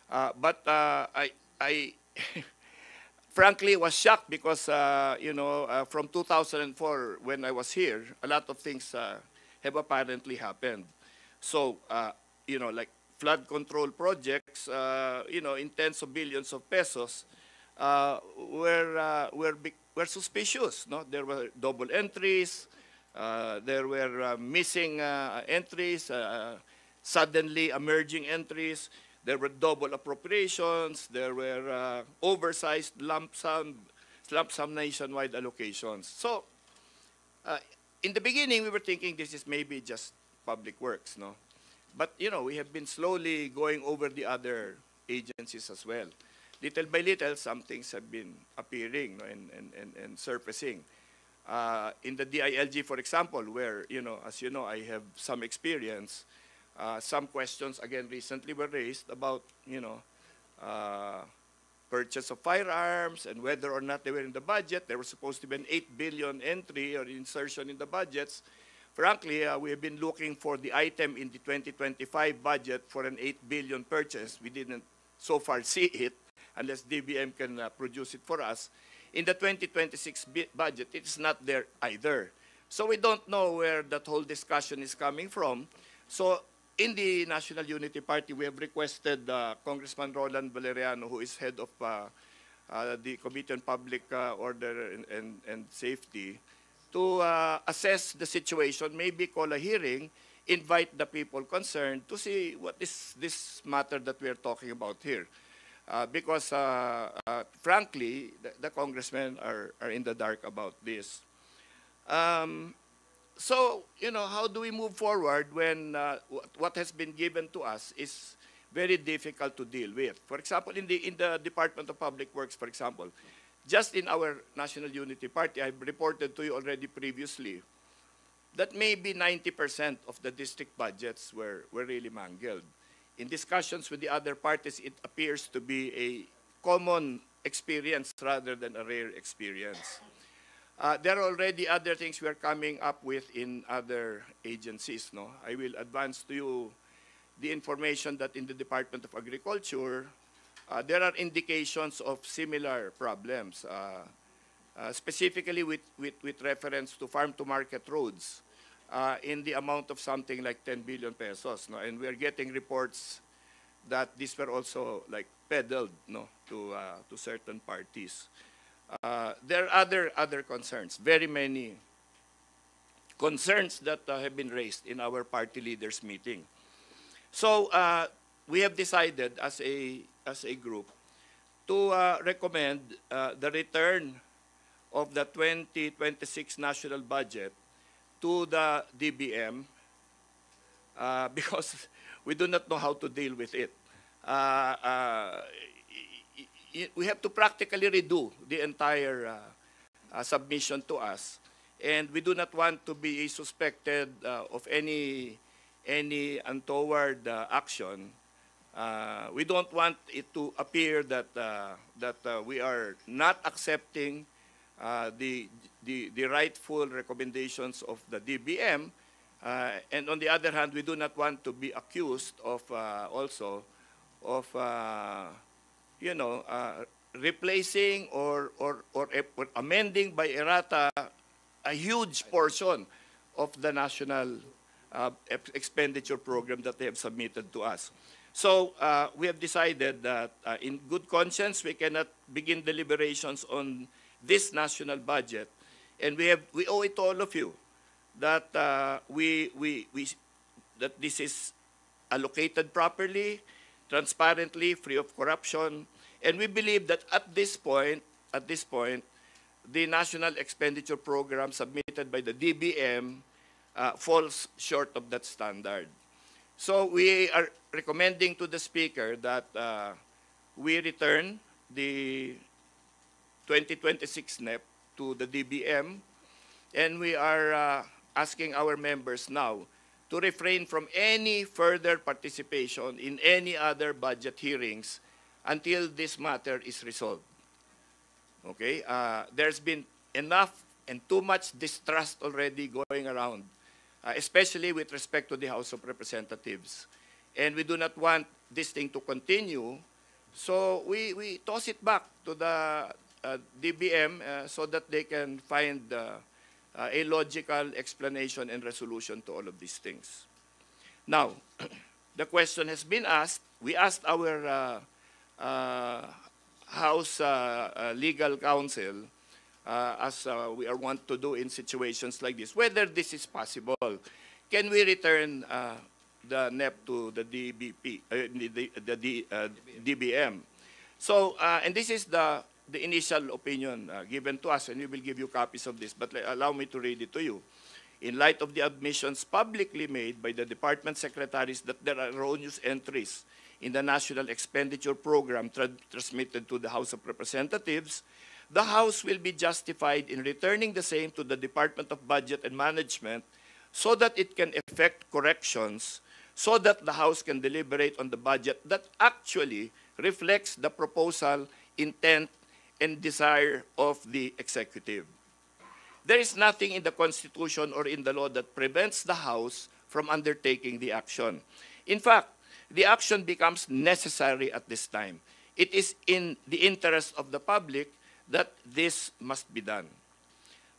But I frankly was shocked because, you know, from 2004 when I was here, a lot of things have apparently happened. So, you know, like flood control projects, you know, in tens of billions of pesos, were suspicious. No, there were double entries, there were missing entries, suddenly emerging entries. There were double appropriations. There were oversized lump sum nationwide allocations. So, in the beginning, we were thinking this is maybe just public works, no? But you know, we have been slowly going over the other agencies as well. Little by little, some things have been appearing, no, and surfacing. In the DILG, for example, where, you know, as you know, I have some experience, some questions, again, recently were raised about, you know, purchase of firearms and whether or not they were in the budget. There was supposed to be an 8 billion entry or insertion in the budgets. Frankly, we have been looking for the item in the 2025 budget for an 8 billion purchase. We didn't so far see it, unless DBM can produce it for us. In the 2026 budget, it is not there either. So we don't know where that whole discussion is coming from. So in the National Unity Party, we have requested Congressman Roland Valeriano, who is head of the Committee on Public Order and Safety, to assess the situation, maybe call a hearing, invite the people concerned to see what is this matter that we are talking about here. Because frankly, the congressmen are in the dark about this. So, you know, how do we move forward when what has been given to us is very difficult to deal with? For example, in the Department of Public Works, for example, just in our National Unity Party, I've reported to you already previously that maybe 90% of the district budgets were really mangled. In discussions with the other parties, it appears to be a common experience rather than a rare experience. There are already other things we are coming up with in other agencies. No? I will advance to you the information that in the Department of Agriculture, there are indications of similar problems, specifically with reference to farm-to-market roads in the amount of something like 10 billion pesos. No? And we are getting reports that these were also like peddled, no, to certain parties. There are other concerns, very many concerns that have been raised in our party leaders meeting. So we have decided as a group to recommend the return of the 2026 national budget to the DBM because we do not know how to deal with it. We have to practically redo the entire submission to us, and we do not want to be suspected of any untoward action. We don't want it to appear that we are not accepting the rightful recommendations of the DBM, and on the other hand, we do not want to be accused of also of replacing or amending by errata a huge portion of the national expenditure program that they have submitted to us. So we have decided that in good conscience, we cannot begin deliberations on this national budget, and we owe it to all of you that that this is allocated properly, transparently, free of corruption, and we believe that at this point, the national expenditure program submitted by the DBM falls short of that standard. So we are recommending to the Speaker that we return the 2026 NEP to the DBM, and we are asking our members now to refrain from any further participation in any other budget hearings until this matter is resolved. Okay? There's been enough and too much distrust already going around, especially with respect to the House of Representatives. And we do not want this thing to continue, so we toss it back to the DBM so that they can find a logical explanation and resolution to all of these things. Now, the question has been asked. We asked our House Legal Counsel, as we are wont to do in situations like this, whether this is possible. Can we return the NEP to the DBM? So, and this is the initial opinion given to us, and we will give you copies of this, but allow me to read it to you. In light of the admissions publicly made by the department secretaries that there are erroneous entries in the National Expenditure Program transmitted to the House of Representatives, the House will be justified in returning the same to the Department of Budget and Management so that it can effect corrections so that the House can deliberate on the budget that actually reflects the proposal, intent, and desire of the executive. There is nothing in the Constitution or in the law that prevents the House from undertaking the action. In fact, the action becomes necessary at this time. It is in the interest of the public that this must be done.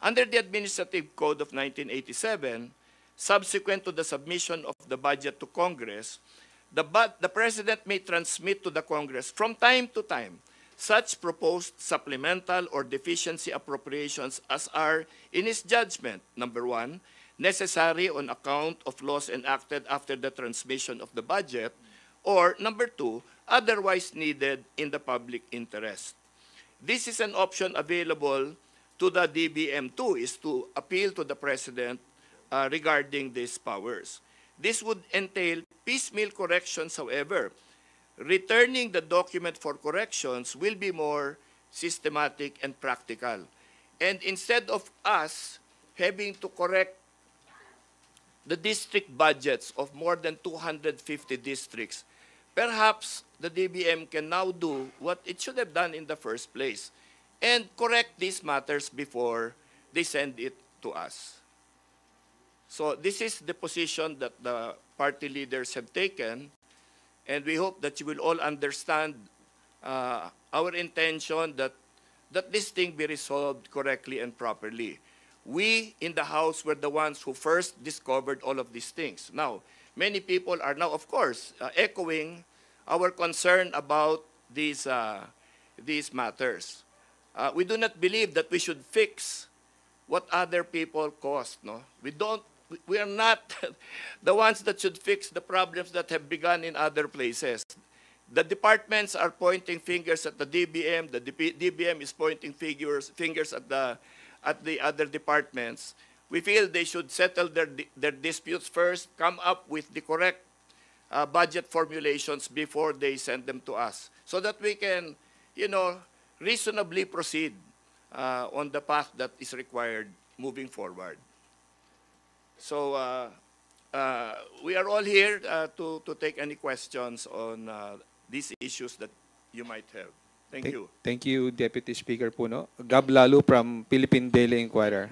Under the Administrative Code of 1987, subsequent to the submission of the budget to Congress, the President may transmit to the Congress from time to time such proposed supplemental or deficiency appropriations as are, in his judgment, number one, necessary on account of laws enacted after the transmission of the budget, or number two, otherwise needed in the public interest. This is an option available to the DBM too, is to appeal to the President regarding these powers. This would entail piecemeal corrections, however. Returning the document for corrections will be more systematic and practical. And instead of us having to correct the district budgets of more than 250 districts, perhaps the DBM can now do what it should have done in the first place and correct these matters before they send it to us. So this is the position that the party leaders have taken, and we hope that you will all understand our intention that this thing be resolved correctly and properly. We in the House were the ones who first discovered all of these things. Now, many people are now, of course, echoing our concern about these matters. We do not believe that we should fix what other people caused. No, we are not the ones that should fix the problems that have begun in other places. The departments are pointing fingers at the DBM. The DBM is pointing fingers at the other departments. We feel they should settle their disputes first, come up with the correct budget formulations before they send them to us, so that we can, reasonably proceed on the path that is required moving forward. So we are all here to take any questions on these issues that you might have. Thank you. Thank you, Deputy Speaker Puno. Gab Lalu from Philippine Daily Inquirer.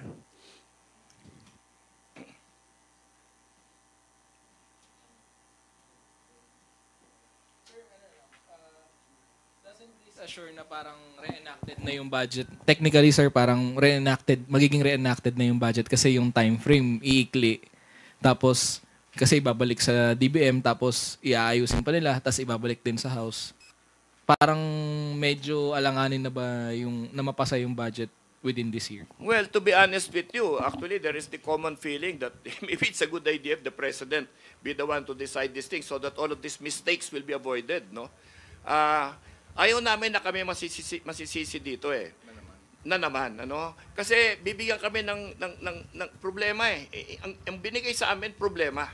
Assure na parang reenacted na yung budget. Technically, sir, parang magiging reenacted na yung budget kasi yung time frame iikli. Tapos, kasi ibabalik sa DBM, tapos iaayusin pa nila, tapos ibabalik din sa House. Parang medyo alanganin na ba yung na mapasa yung budget within this year? Well, to be honest with you, actually there is the common feeling that maybe it's a good idea if the President be the one to decide these things so that all of these mistakes will be avoided, no? Ayaw namin na kami masisisi dito na naman, ano? Kasi bibigyan kami ng problema ang binigay sa amin problema.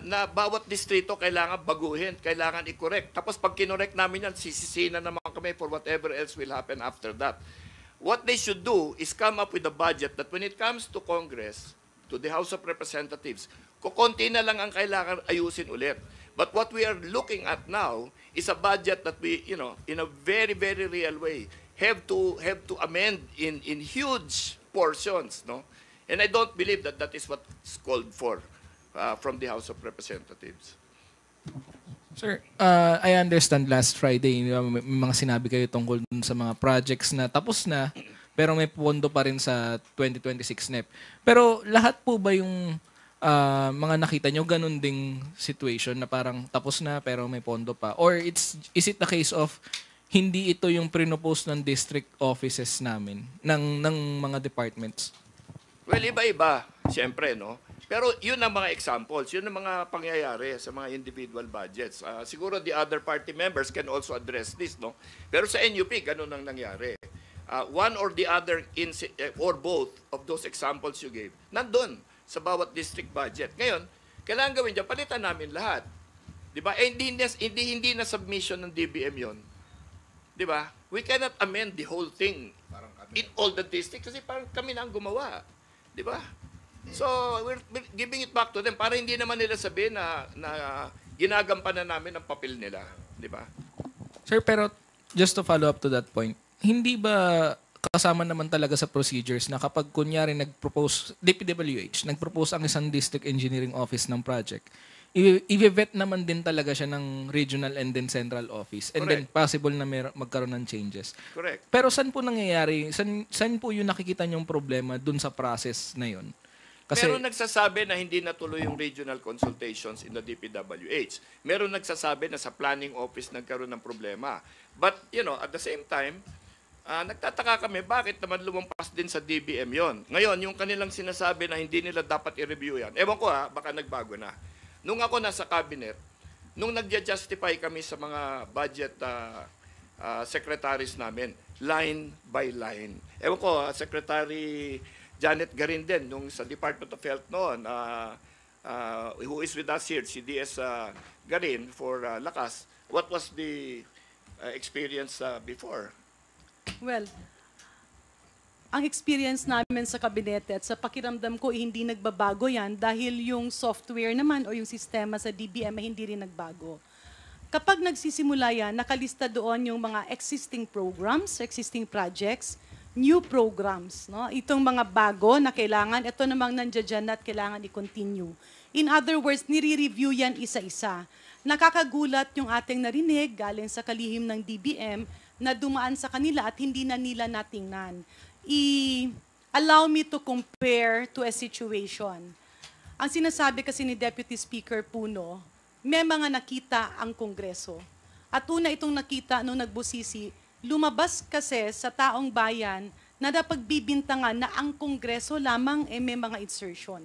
Na bawat distrito kailangan baguhin, kailangan i-correct. Tapos pag kinorek namin yan, sisisihin na naman kami for whatever else will happen after that. What they should do is come up with a budget that when it comes to Congress, to the House of Representatives, kukunti na lang ang kailangan ayusin ulit. But what we are looking at now is a budget that we, in a very, very real way, have to amend in huge portions, no? And I don't believe that is what's called for from the House of Representatives. Sir, I understand last Friday may mga sinabi kayo tungkol dun sa mga projects na tapos na pero may pondo pa rin sa 2026 NEP. Pero lahat po ba yung mga nakita nyo ganun ding situation na parang tapos na pero may pondo pa? Or is it the case of hindi ito yung pre-propose ng district offices namin, ng mga departments? Well, iba-iba, siyempre, no? Pero yun ang mga examples, yun ang mga pangyayari sa mga individual budgets. Siguro the other party members can also address this, no? Pero sa NUP, ganun ang nangyari. One or the other, or both of those examples you gave, nandun sa bawat district budget. Ngayon, kailangan gawin dyan, palitan namin lahat. Di ba? Hindi na submission ng DBM yon. Di ba? We cannot amend the whole thing in all the districts kasi parang kami na ang gumawa. Di ba? So, we're giving it back to them para hindi naman nila sabihin na ginagampanan namin ang papel nila. Di ba? Sir, pero just to follow up to that point, hindi ba kasama naman talaga sa procedures na kapag kunyari nag-propose, DPWH, nag-propose ang isang district engineering office ng project, i-vet naman din talaga siya ng regional and then central office. And then possible na magkaroon ng changes. Correct. Pero saan po nangyayari? Saan po yung nakikita niyong problema dun sa process na yun? Kasi Meron nagsasabi na hindi natuloy yung regional consultations in the DPWH. Meron nagsasabi na sa planning office nagkaroon ng problema. But, at the same time, nagtataka kami bakit naman lumampas din sa DBM yon. Ngayon, yung kanilang sinasabi na hindi nila dapat i-review yan. Ewan ko baka nagbago na. Nung ako nasa cabinet, nung nag-justify kami sa mga budget secretaries namin, line by line. Ewan ko, Secretary Janet Garin din, nung sa Department of Health noon, who is with us here, si DS Garin for Lakas, what was the experience before? Well, ang experience namin sa kabinete at sa pakiramdam ko, hindi nagbabago yan dahil yung software naman o yung sistema sa DBM ay hindi rin nagbago. Kapag nagsisimula yan, nakalista doon yung mga existing programs, existing projects, new programs. No? Itong mga bago na kailangan, ito namang nandiyan at kailangan i-continue. In other words, nire-review yan isa-isa. Nakakagulat yung ating narinig galing sa kalihim ng DBM na dumaan sa kanila at hindi na nila natingnan. Allow me to compare to a situation. Ang sinasabi kasi ni Deputy Speaker Puno, may mga nakita ang Kongreso. At una itong nakita nung nagbusisi, lumabas kasi sa taong bayan na napagbibintangan na ang Kongreso lamang may mga insertion.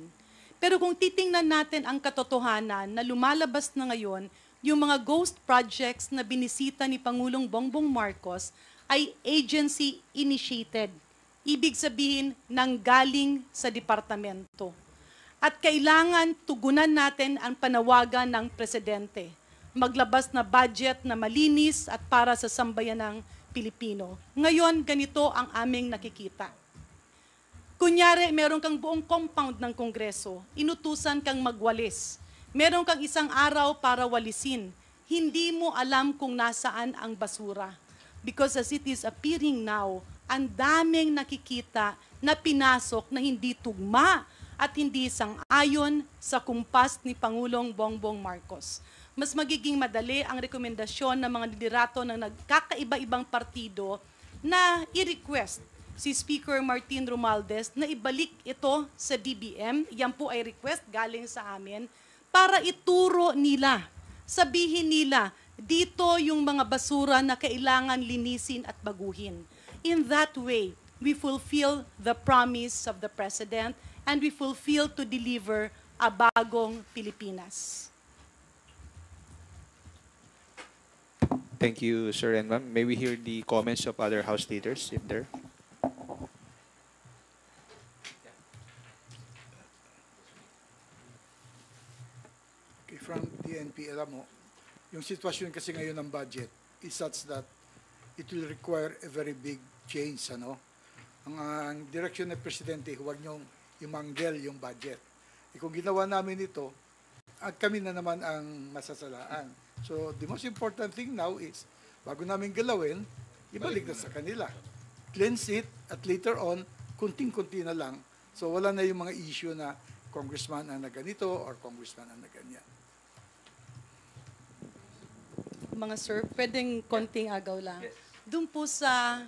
Pero kung titingnan natin ang katotohanan na lumalabas na ngayon, yung mga ghost projects na binisita ni Pangulong Bongbong Marcos ay agency-initiated. Ibig sabihin, nanggaling sa departamento. At kailangan tugunan natin ang panawagan ng Presidente. Maglabas na budget na malinis at para sa sambayanang Pilipino. Ngayon, ganito ang aming nakikita. Kunyari, meron kang buong compound ng Kongreso, inutusan kang magwalis. Meron kang isang araw para walisin. Hindi mo alam kung nasaan ang basura. Because as it is appearing now, ang daming nakikita na pinasok na hindi tugma at hindi sang-ayon sa kumpas ni Pangulong Bongbong Marcos. Mas magiging madali ang rekomendasyon ng mga liderato ng nagkakaiba-ibang partido na i-request si Speaker Martin Romualdez na ibalik ito sa DBM. Yan po ay request galing sa amin para ituro nila, sabihin nila, dito yung mga basura na kailangan linisin at baguhin. In that way, we fulfill the promise of the President and we fulfill to deliver a bagong Pilipinas. Thank you, sir and ma'am. May we hear the comments of other House leaders, if there? Okay, from DNP, alam mo, yung sitwasyon kasi ngayon ng budget is such that it will require a very big change, ano? Ang direksyon ng Presidente, huwag niyong imanggel yung budget. Kung ginawa namin ito, at kami na naman ang masasalaan. So, the most important thing now is, bago namin galawin, ibalik na sa kanila. Cleanse it, at later on, kunting-kunti na lang. So, wala na yung mga issue na congressman ang naganito or congressman ang naganyan. Mga sir, pwedeng konting agaw lang. Doon po sa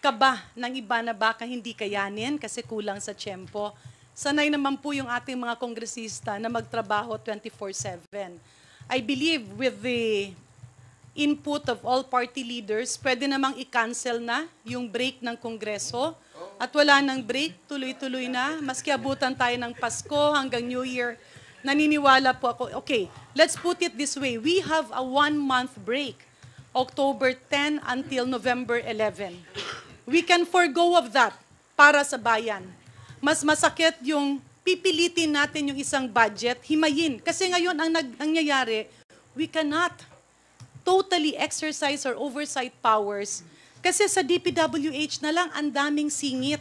kaba ng iba na baka hindi kayanin kasi kulang sa tiyempo, sanay naman po yung ating mga kongresista na magtrabaho 24/7. I believe with the input of all party leaders, pwede namang i-cancel na yung break ng Kongreso. At wala nang break, tuloy-tuloy na. Maski abutan tayo ng Pasko hanggang New Year, naniniwala po ako, okay, let's put it this way. We have a 1-month break, October 10 until November 11. We can forgo of that para sa bayan. Mas masakit yung pipilitin natin yung isang budget, himayin. Kasi ngayon, ang nangyayari, we cannot totally exercise our oversight powers. Kasi sa DPWH na lang, ang daming singit.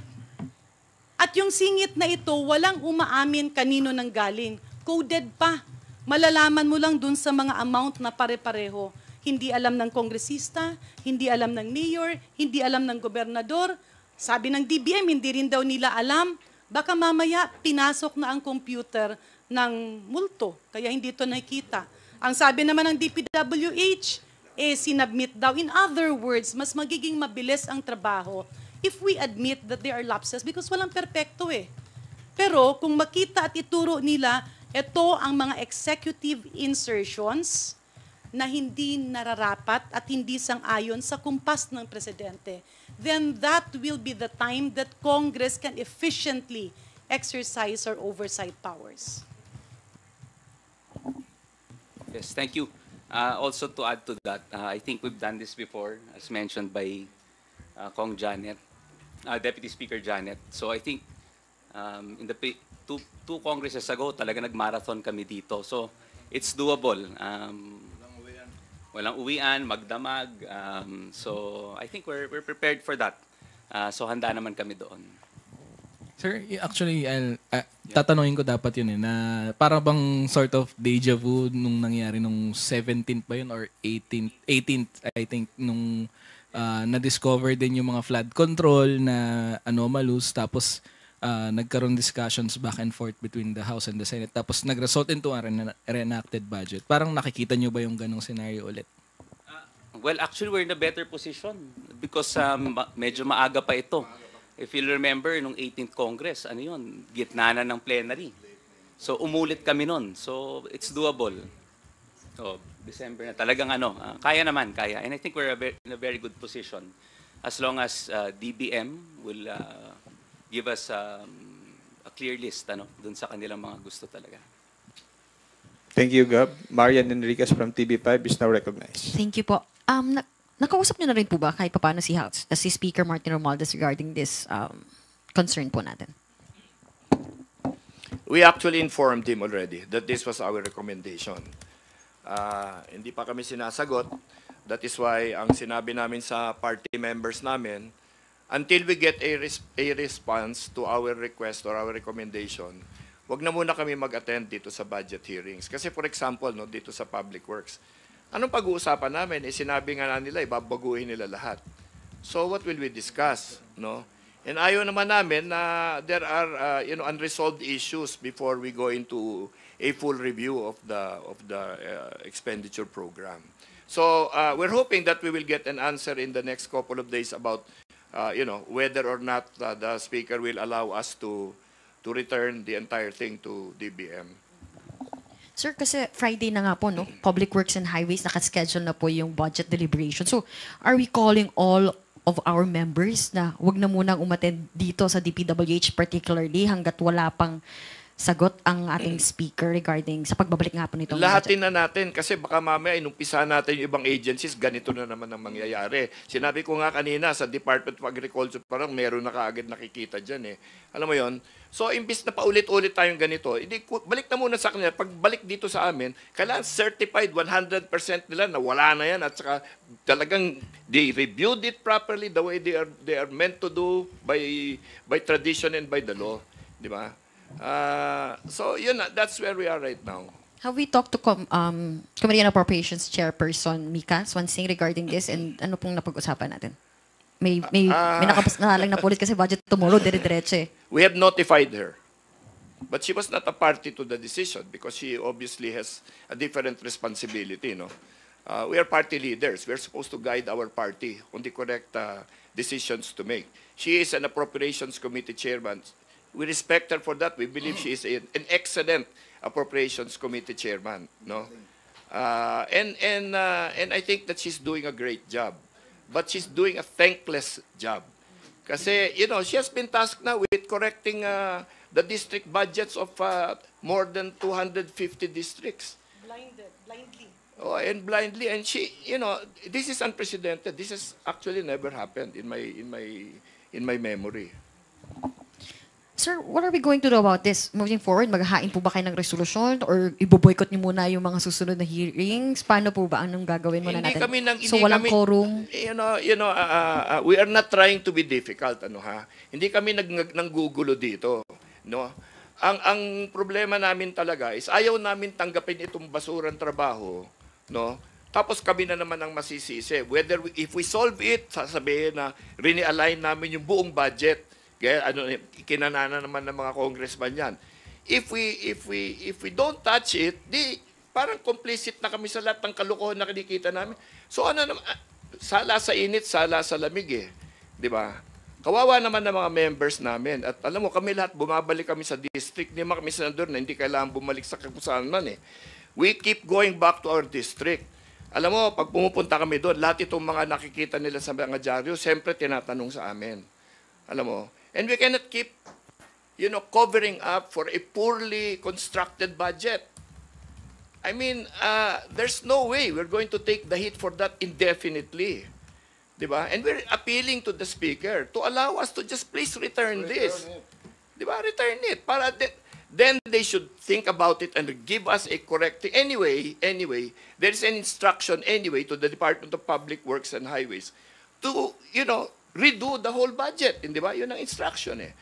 At yung singit na ito, walang umaamin kanino nang galing. Coded pa. Malalaman mo lang dun sa mga amount na pare-pareho. Hindi alam ng kongresista, hindi alam ng mayor, hindi alam ng gobernador. Sabi ng DBM, hindi rin daw nila alam. Baka mamaya pinasok na ang computer ng multo, kaya hindi ito nakikita. Ang sabi naman ng DPWH, sinubmit daw. In other words, mas magiging mabilis ang trabaho if we admit that there are lapses because walang perpekto eh. Pero kung makita at ituro nila, ito ang mga executive insertions na hindi nararapat at hindi sang-ayon sa kumpas ng presidente, then that will be the time that Congress can efficiently exercise our oversight powers. Yes, thank you. Also to add to that, I think we've done this before, as mentioned by Kong Janet, Deputy Speaker Janet. So I think in the two Congresses ago, talaga nag-marathon kami dito. So it's doable. Walang uwian, magdamag. So I think we're prepared for that. So handa naman kami doon. Sir, actually, tatanungin ko dapat yun na para bang sort of deja vu nung nangyari nung 17th ba yun or 18th I think, nung na-discover din yung mga flood control na anomalous, tapos nagkaroon discussions back and forth between the House and the Senate, tapos nag-result into a reenacted budget. Parang nakikita nyo ba yung ganong scenario ulit? Well, actually, we're in a better position because medyo maaga pa ito. If you'll remember, nung 18th Congress, ano yun, gitna na ng plenary. So, umulit kami nun. So, it's doable. So, December na. Talagang kaya naman, kaya. And I think we're in a very good position as long as DBM will give us a clear list dun sa kanilang mga gusto talaga. Thank you, Gab. Marian Enriquez from TV5 is now recognized. Thank you po. Nakausap niyo na rin po ba kahit paano si House, si Speaker Martin Romualdez regarding this concern po natin? We actually informed him already that this was our recommendation. Hindi pa kami sinasagot. That is why ang sinabi namin sa party members namin, until we get a response to our request or our recommendation, wag na muna kami mag-attend dito sa budget hearings. Kasi for example, dito sa Public Works, anong pag-uusapan namin? Sinabi nga nila, ibabaguhin nila lahat. So what will we discuss? And ayaw naman namin na there are unresolved issues before we go into a full review of the expenditure program. So we're hoping that we will get an answer in the next couple of days about whether or not the Speaker will allow us to return the entire thing to DBM. Sir, kasi Friday na nga po, Public Works and Highways, nakaschedule na po yung budget deliberation. So, are we calling all of our members na wag na munang umattend dito sa DPWH particularly hanggat wala pang sagot ang ating speaker regarding sa pagbabalik nga po nitong Lahatin na natin kasi baka mamaya inumpisa natin yung ibang agencies, ganito na naman ang mangyayari. Sinabi ko nga kanina sa Department of Agriculture, parang meron na kaagad nakikita dyan eh. Alam mo yon? So, imbis na paulit-ulit tayong ganito, balik na muna sa kanila. Pagbalik dito sa amin, kailangan certified 100% nila na wala na yan at saka talagang they reviewed it properly the way they are meant to do by tradition and by the law. Di ba? So, that's where we are right now. Have we talked to Committee on Appropriations Chairperson Mika Swansing regarding this and ano pong napag-usapan natin? May nakapasalang na ulit kasi budget tomorrow, dire-diretso eh. We have notified her. But she was not a party to the decision because she obviously has a different responsibility. We are party leaders. We are supposed to guide our party on the correct decisions to make. She is an Appropriations Committee Chairman. We respect her for that. We believe she is an excellent Appropriations Committee Chairman. And I think that she's doing a great job. But she's doing a thankless job. Kasi, she has been tasked now with correcting the district budgets of more than 250 districts. Blindly. Oh, and blindly. And she, this is unprecedented. This has actually never happened in my memory. Sir, what are we going to do about this? Moving forward, maghahain po ba kayo ng resolusyon or iboboykot niyo muna yung mga susunod na hearings? Paano po ba? Anong gagawin muna natin? So, walang quorum? We are not trying to be difficult. Hindi kami nanggugulo dito. Ang problema namin talaga is ayaw namin tanggapin itong basurang trabaho. Tapos kami na naman ang masisisi. If we solve it, sasabihin na rini-align namin yung buong budget. Kaya kinanana naman ng mga congressman yan. If we don't touch it, di parang complicit na kami sa lahat ng kalokohan na kinikita namin. So sala sa init, sala sa lamig eh. 'Di ba? Kawawa naman ng mga members namin. At alam mo, kami lahat bumabalik kami sa district. Hindi kami senador na hindi kailangan bumalik sa kung saan man eh. We keep going back to our district. Alam mo, pag pumupunta kami doon, lahat itong mga nakikita nila sa mga dyaryo, siyempre tinatanong sa amin. Alam mo, and we cannot keep, covering up for a poorly constructed budget. I mean, there's no way we're going to take the hit for that indefinitely. Diba? And we're appealing to the Speaker to allow us to just please return this. Diba? Return it. Para then they should think about it and give us a correct thing. Anyway, there is an instruction anyway to the Department of Public Works and Highways to, redo the whole budget. Di ba? Yun ang instruction eh.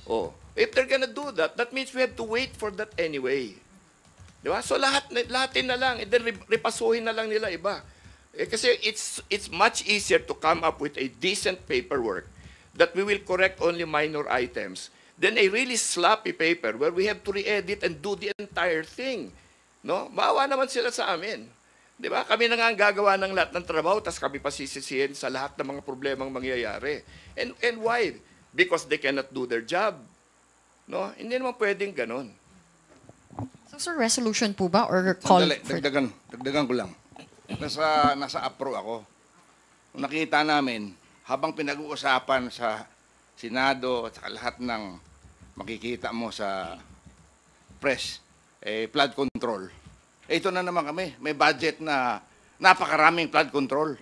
Oh. If they're gonna do that, that means we have to wait for that anyway. Di ba? So lahatin na lang, and then repasuhin na lang nila iba. Kasi it's much easier to come up with a decent paperwork that we will correct only minor items than a really sloppy paper where we have to re-edit and do the entire thing. No? Maawa naman sila sa amin. Di ba? Kami na nga ang gagawa ng lahat ng trabaho, tapos kami pasisisihin sa lahat ng mga problemang mangyayari. And why? Because they cannot do their job. No? Hindi naman pwedeng ganon. So, sir, resolution po ba or call Sandali, for... dagdagan ko lang. Nasa APRO ako. Nakita namin, habang pinag-uusapan sa Senado at sa lahat ng makikita mo sa press, flood control. Ito na naman kami, may budget na napakaraming flood control.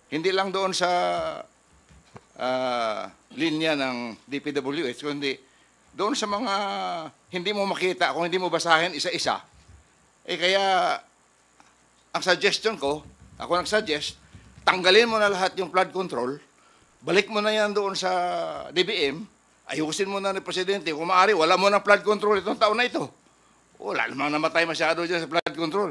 Hindi lang doon sa linya ng DPWH, kundi doon sa mga hindi mo makita, kung hindi mo basahin isa-isa. Kaya ang suggestion ko, ako nag-suggest, tanggalin mo na lahat yung flood control, balik mo na yan doon sa DBM, ayusin mo na ni Presidente, kung maaari, wala mo ng flood control itong taon na ito. Wala namang namatay masyado dyan sa flood control.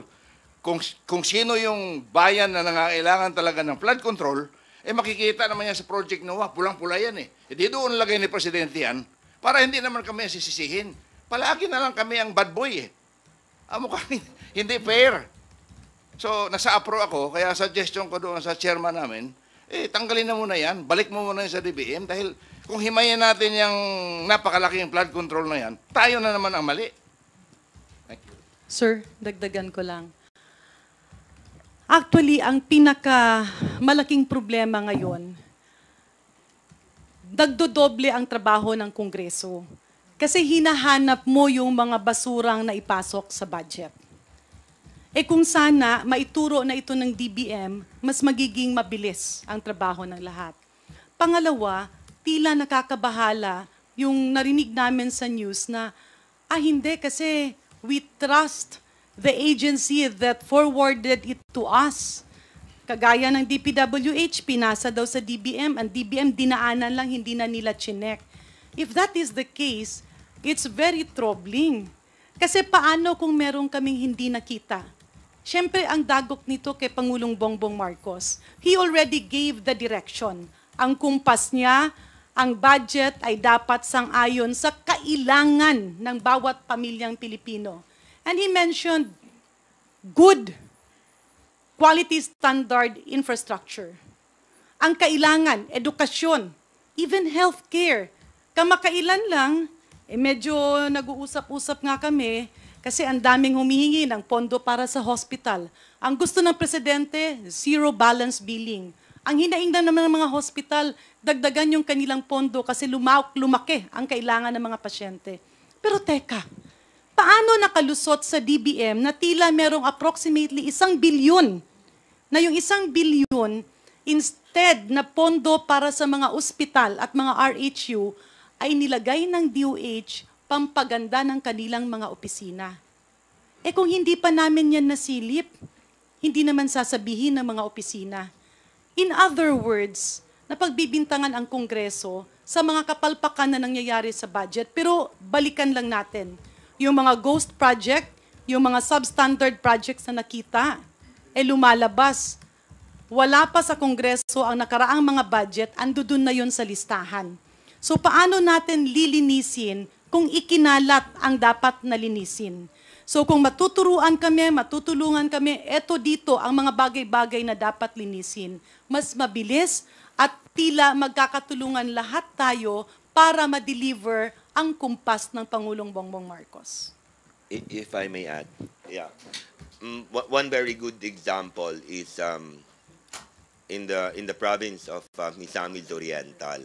Kung sino yung bayan na nangangailangan talaga ng flood control, makikita naman yan sa Project NOAA, pulang-pula yan eh. Di doon lagay ni Presidente yan, para hindi naman kami sisisihin. Palagi na lang kami ang bad boy eh. Mukhang hindi fair. So, nasa APRO ako, kaya suggestion ko doon sa chairman namin, tanggalin na muna yan, balik mo muna yan sa DBM, dahil kung himayin natin yung napakalaking flood control na yan, tayo na naman ang mali. Sir, dagdagan ko lang. Actually, ang pinakamalaking problema ngayon, nagdodoble ang trabaho ng Kongreso. Kasi hinahanap mo yung mga basurang na ipasok sa budget. Kung sana maituro na ito ng DBM, mas magiging mabilis ang trabaho ng lahat. Pangalawa, tila nakakabahala yung narinig namin sa news na, hindi kasi we trust the agency that forwarded it to us. Kagaya ng DPWH, pinasa daw sa DBM, ang DBM dinaanan lang, hindi na nila chinek. If that is the case, it's very troubling. Kasi paano kung meron kaming hindi nakita? Siyempre, ang dagok nito kay Pangulong Bongbong Marcos. He already gave the direction. Ang kumpas niya, ang budget ay dapat sang-ayon sa kailangan ng bawat pamilyang Pilipino. And he mentioned good quality standard infrastructure. Ang kailangan, edukasyon, even healthcare. Kamakailan lang, medyo nag-uusap-usap nga kami, kasi ang daming humihingi ng pondo para sa hospital. Ang gusto ng Presidente, zero balance billing. Ang hinaingnan naman ng mga hospital, dagdagan yung kanilang pondo kasi lumaki ang kailangan ng mga pasyente. Pero teka, paano nakalusot sa DBM na tila merong approximately 1 bilyon, na yung 1 bilyon, instead na pondo para sa mga ospital at mga RHU, ay nilagay ng DOH pampaganda ng kanilang mga opisina. Kung hindi pa namin yan nasilip, hindi naman sasabihin ng mga opisina. In other words, napagbibintangan ang Kongreso sa mga kapalpakan na nangyayari sa budget, pero balikan lang natin. Yung mga ghost project, yung mga substandard projects na nakita, lumalabas. Wala pa sa Kongreso ang nakaraang mga budget, ando dun na yun sa listahan. So paano natin lilinisin kung ikinalat ang dapat na linisin? So kung matutulungan kami, eto dito ang mga bagay-bagay na dapat linisin. Mas mabilis at tila magkakatulungan lahat tayo para ma-deliver ang kumpas ng Pangulong Bongbong Marcos. If I may add, yeah. One very good example is in the province of Misamis Oriental.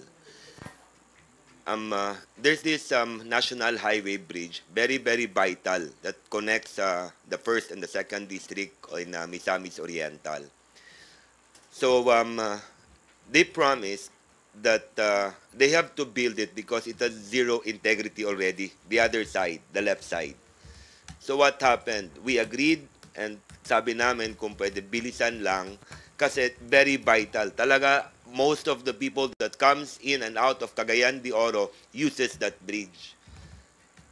There's this national highway bridge, very, very vital, that connects the first and the second district in Misamis Oriental. So they promised that they have to build it because it has zero integrity already, the other side, the left side. So what happened? We agreed and sabi namin kung pwede bilisan lang kasi very vital. Talaga, most of the people that comes in and out of Cagayan de Oro uses that bridge.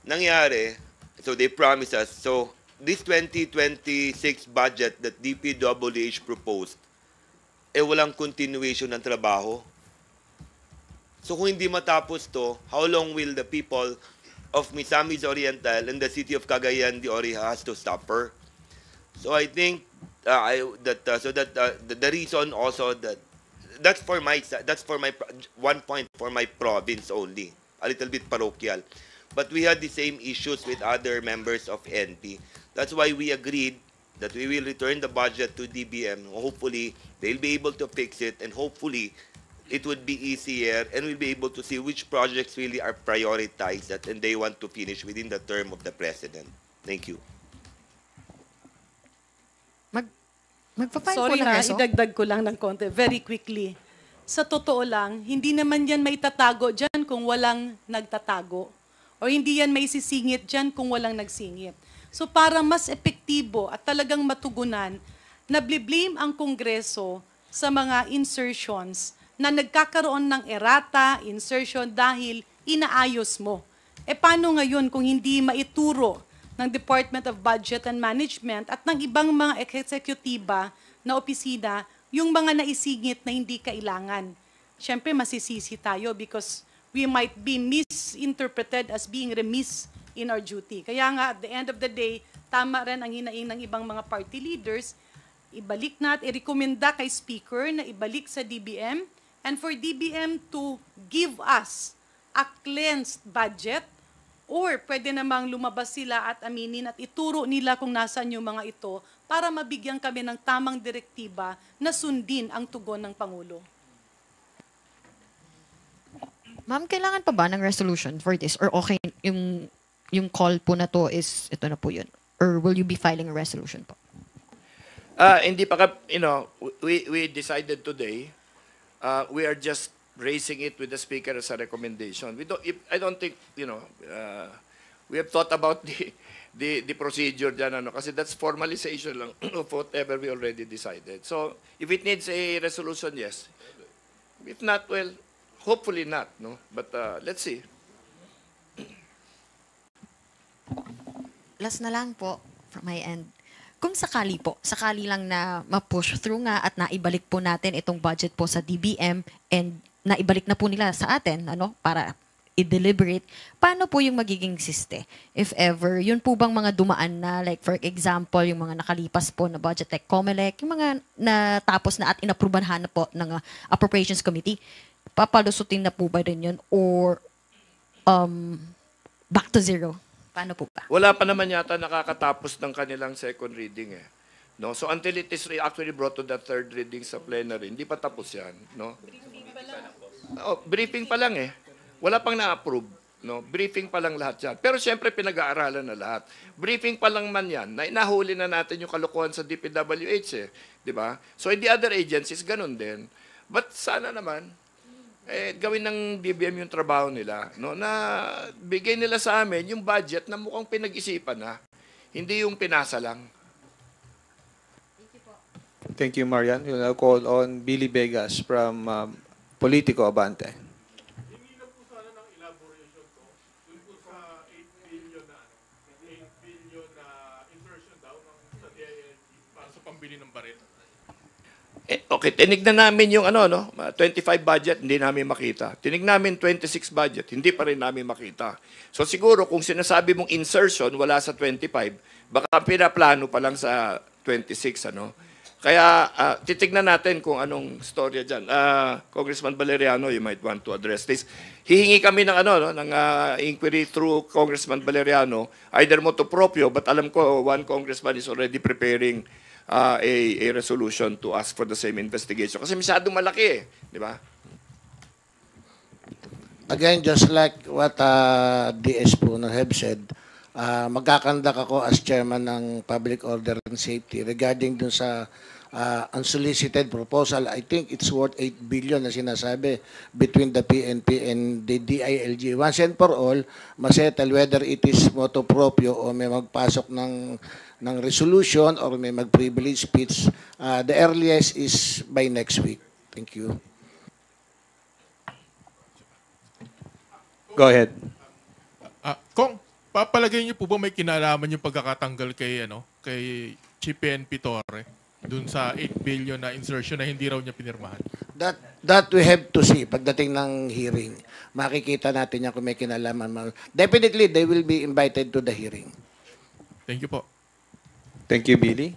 Nangyari, so they promised us, so this 2026 budget that DPWH proposed, walang continuation ng trabaho. So kung hindi matapos to, how long will the people of Misamis Oriental and the city of Cagayan de Oro has to suffer? So I think the reason also that's for my one point for my province only, a little bit parochial, but we had the same issues with other members of NP. That's why we agreed that we will return the budget to DBM. Hopefully they'll be able to fix it, and hopefully it would be easier, and we'll be able to see which projects really are prioritized and they want to finish within the term of the president. Thank you. Magpapile Sorry po ng ha, reso? idagdag ko lang ng konti, very quickly. Sa totoo lang, hindi naman yan may tatago dyan kung walang nagtatago. O hindi yan may sisingit dyan kung walang nagsingit. So para mas epektibo at talagang matugunan, nabliblame ang Kongreso sa mga insertions na nagkakaroon ng errata, insertion dahil inaayos mo. E paano ngayon kung hindi maituro ng Department of Budget and Management at ng ibang mga eksekutiba na opisina yung mga naisingit na hindi kailangan? Siyempre, masisisi tayo because we might be misinterpreted as being remiss in our duty. Kaya nga, at the end of the day, tama rin ang hinaing ng ibang mga party leaders, ibalik na at i-rekomenda kay Speaker na ibalik sa DBM and for DBM to give us a cleansed budget. Or pwede namang lumabas sila at aminin at ituro nila kung nasaan yung mga ito para mabigyan kami ng tamang direktiba na sundin ang tugon ng Pangulo. Ma'am, kailangan pa ba ng resolution for this? Or okay, yung call po na to is, ito na po yun? Or will you be filing a resolution po? Hindi pa, we decided today, we are just raising it with the speaker as a recommendation. I don't think, we have thought about the procedure dyan, kasi that's formalization lang of whatever we already decided. So, if it needs a resolution, yes. If not, well, hopefully not, no? But let's see. Last na lang po from my end. Kung sakali lang na ma-push through nga at naibalik po natin itong budget po sa DBM and naibalik na po nila sa atin, para i-deliberate, paano po yung magiging siste? If ever, yun po bang mga dumaan na, like for example, yung mga nakalipas po na budget like COMELEC, yung mga natapos na at inaprubahan na po ng Appropriations Committee, papalusutin na po ba rin yun? Or back to zero? Paano po ba? Wala pa naman yata nakakatapos ng kanilang second reading eh. No? So until it is actually brought to the third reading sa plenary, hindi pa tapos yan. No? Briefing pa lang eh. Wala pang na-approve. No? Briefing pa lang lahat yan. Pero siyempre pinag-aaralan na lahat. Briefing pa lang man yan, na inahuli na natin yung kalokohan sa DPWH eh. Diba? So in the other agencies, ganun din. But sana naman, gawin ng DBM yung trabaho nila. No? Na bigay nila sa amin yung budget na mukhang pinag-isipan na. Hindi yung pinasa lang. Thank you, Marian. We'll now call on Billy Vegas from Politico Abante. Okay, tinignan namin yung 25 budget, hindi namin makita. Tinignan namin 26 budget, hindi pa rin namin makita. So siguro kung sinasabi mong insertion wala sa 25, baka pinaplano pa lang sa 26, Kaya titignan natin kung anong storya diyan. Congressman Valeriano, you might want to address this. Hihingi kami ng ng inquiry through Congressman Valeriano, either motu proprio, but alam ko one congressman is already preparing a resolution to ask for the same investigation. Kasi masyadong malaki di ba? Again, just like what DS po have said, magkakandak ako as chairman ng Public Order and Safety regarding dun sa unsolicited proposal. I think it's worth 8 billion na sinasabi between the PNP and the DILG. Once and for all, masettle whether it is motu proprio o may magpasok ng resolution or may mag-privilege speech. The earliest is by next week. Thank you. Go ahead. Kung papalagay niyo po ba may kinalaman yung pagkakatanggal kay Chief PNP Torre dun sa 8 billion na insertion na hindi raw niya pinirmahan? That we have to see pagdating ng hearing. Makikita natin yan kung may kinalaman. Definitely, they will be invited to the hearing. Thank you po. Thank you, Billy.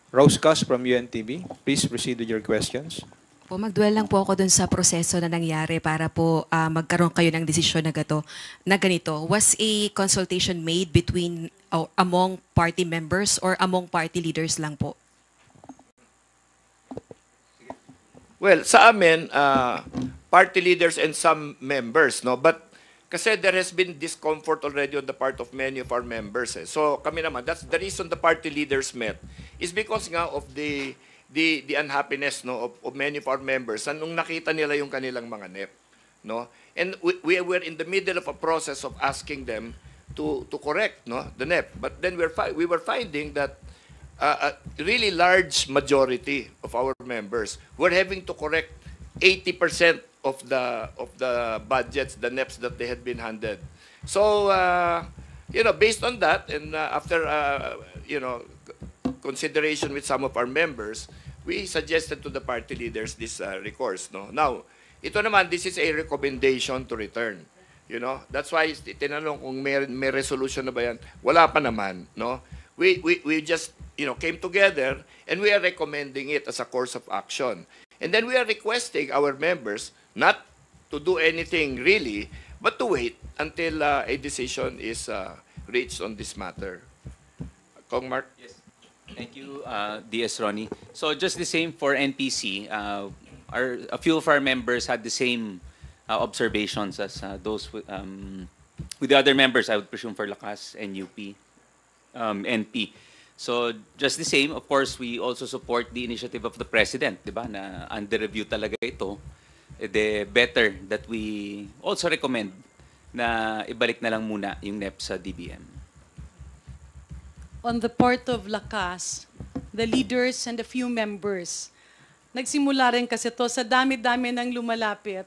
Rose Cos from UNTV, please proceed with your questions. Po, magduel lang po ako dun sa proseso na nangyari para po magkaroon kayo ng desisyon na ganito. Was a consultation made between among party members or among party leaders lang po? Well, sa amin, party leaders and some members, but kasi there has been discomfort already on the part of many of our members. So kami naman, that's the reason the party leaders met, is because nga of the unhappiness of many of our members nung nakita nila yung kanilang mga NEP. And we were in the middle of a process of asking them to correct the NEP. But then we were finding that a really large majority of our members were having to correct 80% of the budgets, the NEPs that they had been handed. So, based on that, and after consideration with some of our members, we suggested to the party leaders this recourse. Now, ito naman, this is a recommendation to return. That's why tinanong kung may resolution na ba yan. Wala pa naman. We just came together and we are recommending it as a course of action. And then we are requesting our members not to do anything really, but to wait until a decision is reached on this matter. Kong Mark? Yes. Thank you, DS Ronnie. So just the same for NPC, a few of our members had the same observations as those with the other members, I would presume for Lakas and UP, NP. So just the same, of course, we also support the initiative of the President, di ba, na under review talaga ito. The better that we also recommend na ibalik na lang muna yung NEP sa DBM. On the part of Lakas, the leaders and a few members, nagsimula rin kasi to sa dami-dami ng lumalapit.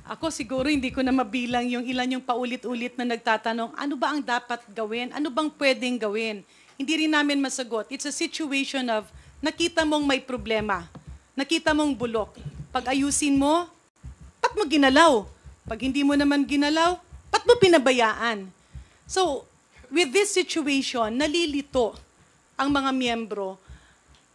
Ako siguro hindi ko na mabilang yung ilan yung paulit-ulit na nagtatanong, ano ba ang dapat gawin? Ano bang pwedeng gawin? Hindi rin namin masagot. It's a situation of nakita mong may problema. Nakita mong bulok. Pag ayusin mo, ba't mo ginalaw? Pag hindi mo naman ginalaw, ba't mo pinabayaan? So, with this situation, nalilito ang mga miyembro.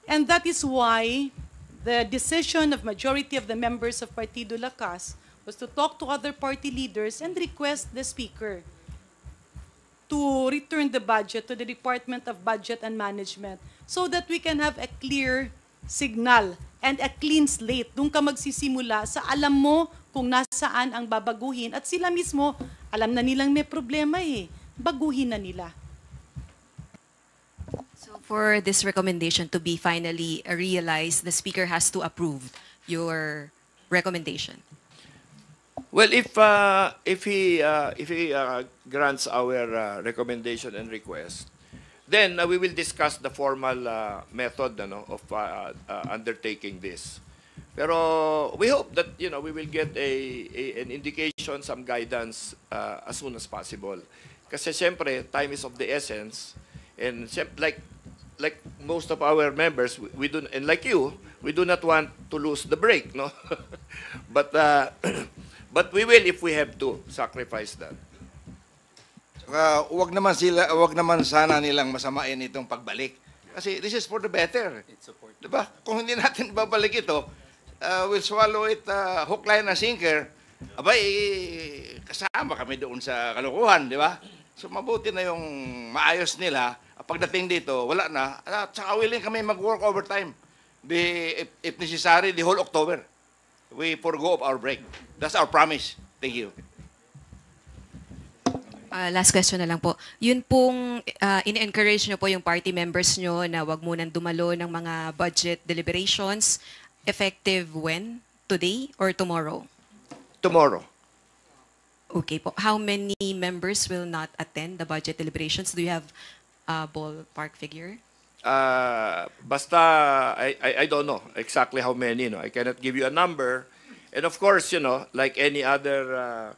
And that is why the decision of majority of the members of Partido Lakas was to talk to other party leaders and request the Speaker to return the budget to the Department of Budget and Management so that we can have a clear signal and a clean slate. Doon ka magsisimula sa alam mo kung nasaan ang babaguhin at sila mismo, alam na nilang may problema baguhin na nila. So for this recommendation to be finally realized, the Speaker has to approve your recommendation. Well, if he grants our recommendation and request, then we will discuss the formal method of undertaking this. Pero we hope that we will get an indication, some guidance as soon as possible. Kasi siyempre, time is of the essence, and like most of our members, we do, and like you, we do not want to lose the break, no? But but we will if we have to sacrifice that. Wag naman sana nilang masamain itong pagbalik. Kasi this is for the better. Diba? Kung hindi natin babalik ito, we'll swallow it hook, line, and sinker. Abay, kasama kami doon sa kalokohan, di ba? So mabuti na yung maayos nila. Pagdating dito, wala na. At saka willing kami mag-work overtime. If necessary, the whole October. We forgo of our break. That's our promise. Thank you. Last question na lang po. Yun pong in-encourage nyo po yung party members nyo na wag munang dumalo ng mga budget deliberations. Effective when? Today or tomorrow? Tomorrow. Okay po. How many members will not attend the budget deliberations? Do you have a ballpark figure? Basta, I don't know exactly how many. No? I cannot give you a number. And of course, like any other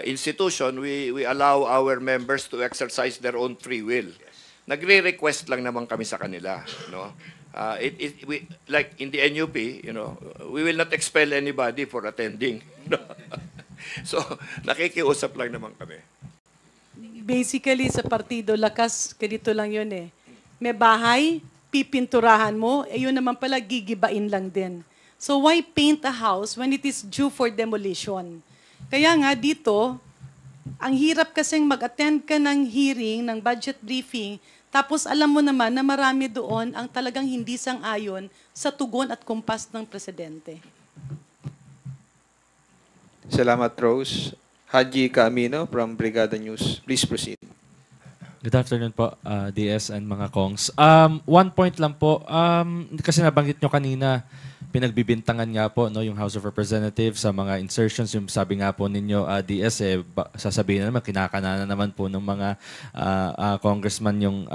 institution, we allow our members to exercise their own free will. Nagre-request lang naman kami sa kanila. No? Like in the NUP, we will not expel anybody for attending. So, nakikiusap lang naman kami. Basically, sa partido lakas, ganito lang yun eh. May bahay, pipinturahan mo, yun naman pala gigibain lang din. So why paint a house when it is due for demolition? Kaya nga dito, ang hirap kasing mag-attend ka ng hearing, ng budget briefing, tapos alam mo naman na marami doon ang talagang hindi sang-ayon sa tugon at kumpas ng presidente. Salamat, Rose. Haji Camino from Brigada News. Please proceed. Good afternoon po, DS and mga Kongs. One point lang po, kasi nabanggit nyo kanina, pinagbibintangan nga po yung House of Representatives sa mga insertions, yung sabi nga po ninyo, DS, sasabihin na naman, kinakana naman po ng mga congressman yung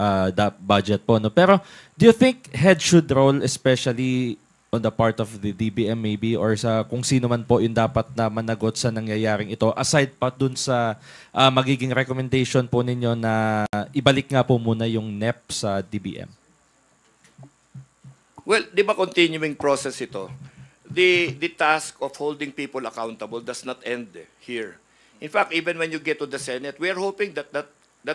budget po. No? Pero do you think head should roll, especially on the part of the DBM maybe, or sa kung sino man po yung dapat na managot sa nangyayaring ito, aside pa dun sa magiging recommendation po ninyo na ibalik nga po muna yung NEP sa DBM? Well, di ba continuing process ito? The task of holding people accountable does not end here. In fact, even when you get to the Senate, we are hoping that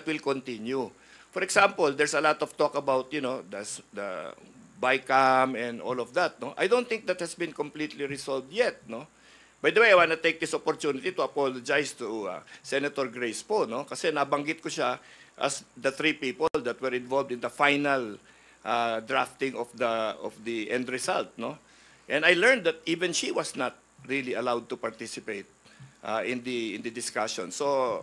will continue. For example, there's a lot of talk about, the BICAM and all of that. No? I don't think that has been completely resolved yet. No? By the way, I want to take this opportunity to apologize to Senator Grace po, no? Kasi nabanggit ko siya as the three people that were involved in the final drafting of the end result. No? And I learned that even she was not really allowed to participate in the discussion. So,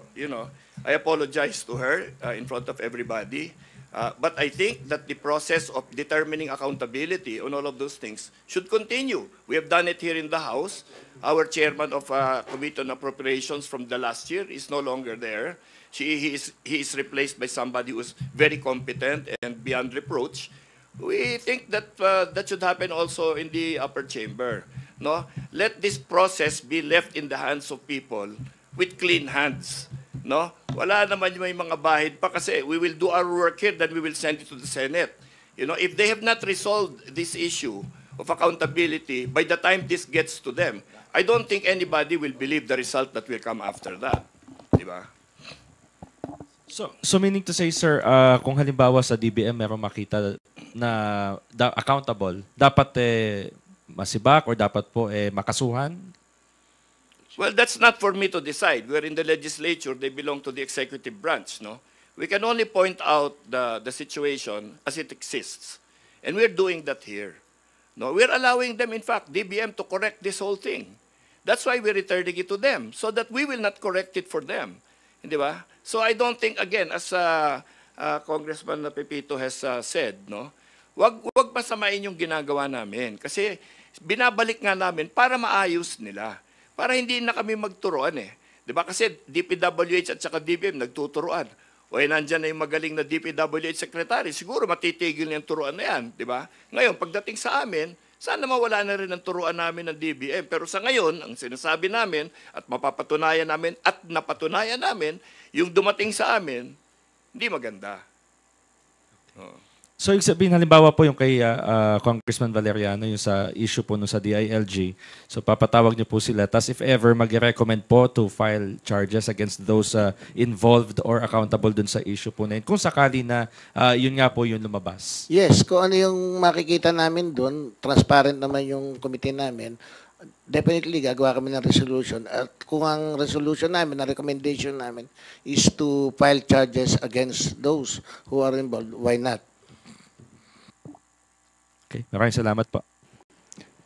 I apologize to her in front of everybody. But I think that the process of determining accountability on all of those things should continue. We have done it here in the House. Our chairman of Committee on Appropriations from the last year is no longer there. He is replaced by somebody who is very competent and beyond reproach. We think that that should happen also in the upper chamber. No? Let this process be left in the hands of people with clean hands. No? Wala naman may mga bahid pa kasi we will do our work here, then we will send it to the Senate. If they have not resolved this issue of accountability, by the time this gets to them, I don't think anybody will believe the result that will come after that. Di ba? So meaning to say, sir, kung halimbawa sa DBM meron makita na accountable, dapat masibak or dapat po makasuhan? Well, that's not for me to decide. We're in the legislature. They belong to the executive branch. No, we can only point out the situation as it exists, and we're doing that here. No, we're allowing them, in fact, DBM to correct this whole thing. That's why we're returning it to them, so that we will not correct it for them. Di ba? So I don't think, again, as Congressman Pepito has said, no, wag masamain yung ginagawa namin kasi binabalik nga namin para maayos nila. Para hindi na kami magturuan eh. Di ba? Kasi DPWH at saka DBM nagtuturuan. O nandyan na yung magaling na DPWH secretary, siguro matitigil na yung turuan na yan. Di ba? Ngayon, pagdating sa amin, sana mawala na rin ang turuan namin ng DBM. Pero sa ngayon, ang sinasabi namin at mapapatunayan namin at napatunayan namin, yung dumating sa amin, hindi maganda. So, ibig sabihin, halimbawa po yung kay Congressman Valeriano, yung sa issue po sa DILG. So, papatawag niyo po sila. Tapos, if ever, mag-recommend po to file charges against those involved or accountable dun sa issue po na yun. Kung sakali na yun nga po yung lumabas. Yes, kung ano yung makikita namin doon, transparent naman yung committee namin, definitely gagawa kami ng resolution. At kung ang resolution namin, ang recommendation namin is to file charges against those who are involved, why not? Okay, maraming salamat po.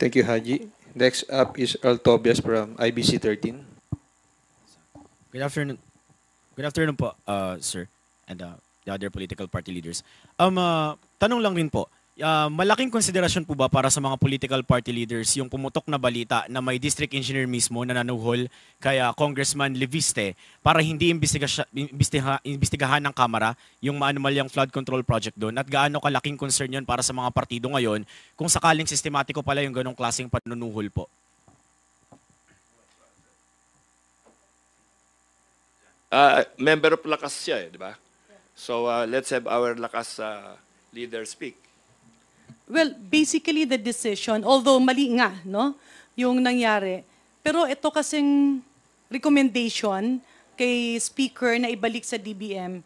Thank you, Haji. Next up is Earl Tobias from IBC 13. Good afternoon. Good afternoon po, sir, and the other political party leaders. Tanong lang rin po, malaking konsiderasyon po ba para sa mga political party leaders yung pumutok na balita na may district engineer mismo na nanuhol kay Congressman Leviste para hindi imbestigahan ng Kamara yung maanumalyang flood control project doon, at gaano kalaking concern yun para sa mga partido ngayon kung sakaling sistematiko pala yung ganong klaseng panunuhol po? Member of Lakas siya, di ba? So let's have our Lakas leader speak. Well, basically the decision, although mali nga, no, yung nangyari. Pero ito kasing recommendation kay Speaker na ibalik sa DBM,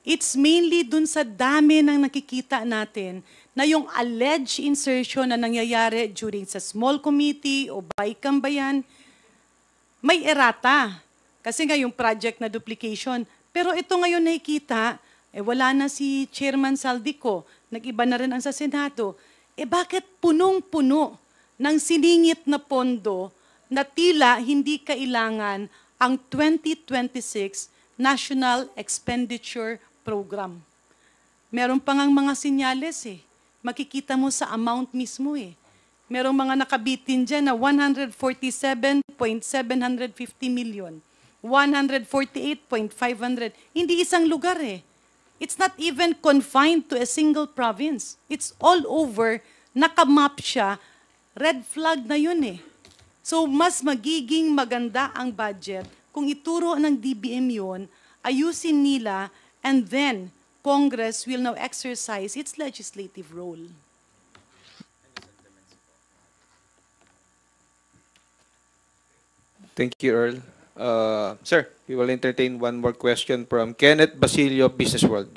it's mainly dun sa dami ng nakikita natin na yung alleged insertion na nangyayari during sa small committee o Baykambayan, may errata. Kasi nga yung project na duplication. Pero ito ngayon nakikita, wala na si Chairman Saldico, nag-iba na rin ang sa Senado. Bakit punong-puno ng siningit na pondo na tila hindi kailangan ang 2026 National Expenditure Program? Meron pa ngang mga sinyales Makikita mo sa amount mismo Merong mga nakabitin dyan na 147.750 million, 148.500. Hindi isang lugar It's not even confined to a single province. It's all over. Nakamap siya. Red flag na yun So, mas magiging maganda ang budget kung ituro ng DBM yun, ayusin nila, and then Congress will now exercise its legislative role. Thank you, Earl. Sir, we will entertain one more question from Kenneth Basilio, Business World.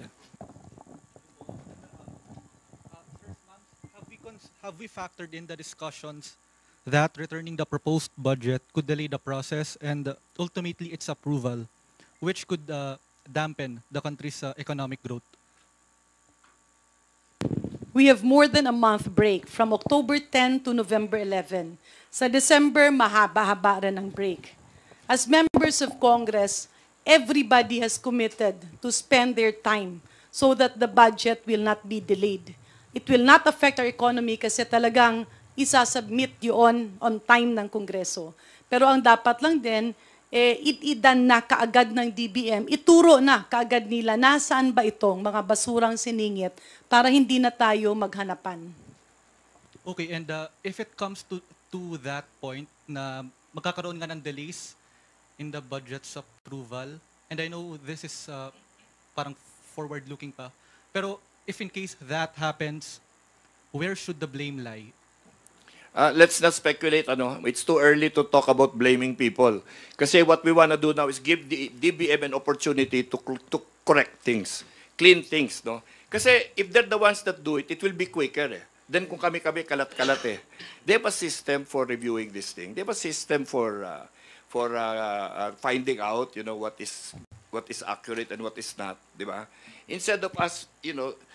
Have we factored in the discussions that returning the proposed budget could delay the process and ultimately its approval, which could dampen the country's economic growth? We have more than a month break from October 10 to November 11. Sa December, mahaba-haba rin ang break. As members of Congress, everybody has committed to spend their time so that the budget will not be delayed. It will not affect our economy kasi talagang isasubmit yun on time ng Kongreso. Pero ang dapat lang din, itidan na kaagad ng DBM, ituro na kaagad nila nasaan ba itong mga basurang siningit para hindi na tayo maghanapan. Okay, and if it comes to that point na magkakaroon nga ng delays in the budget's approval, and I know this is parang forward-looking pa, pero if in case that happens, where should the blame lie? Let's not speculate. It's too early to talk about blaming people. Kasi what we want to do now is give the DBM an opportunity to correct things, clean things. No? Kasi if they're the ones that do it, it will be quicker. Then kung kami kalat-kalat they have a system for reviewing this thing. They have a system for finding out, what is accurate and what is not, di ba? Instead of us,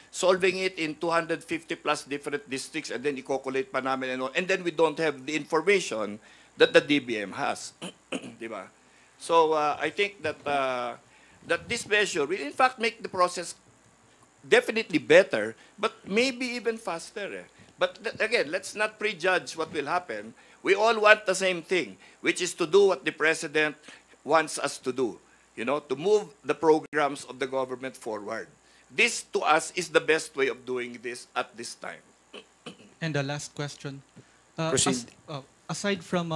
solving it in 250 plus different districts and then i-calculate pa namin and then we don't have the information that the DBM has, di ba? So I think that this measure will in fact make the process definitely better, but maybe even faster. But again, let's not prejudge what will happen. We all want the same thing, which is to do what the President wants us to do, to move the programs of the government forward. This, to us, is the best way of doing this at this time. And the last question. Proceed. Aside from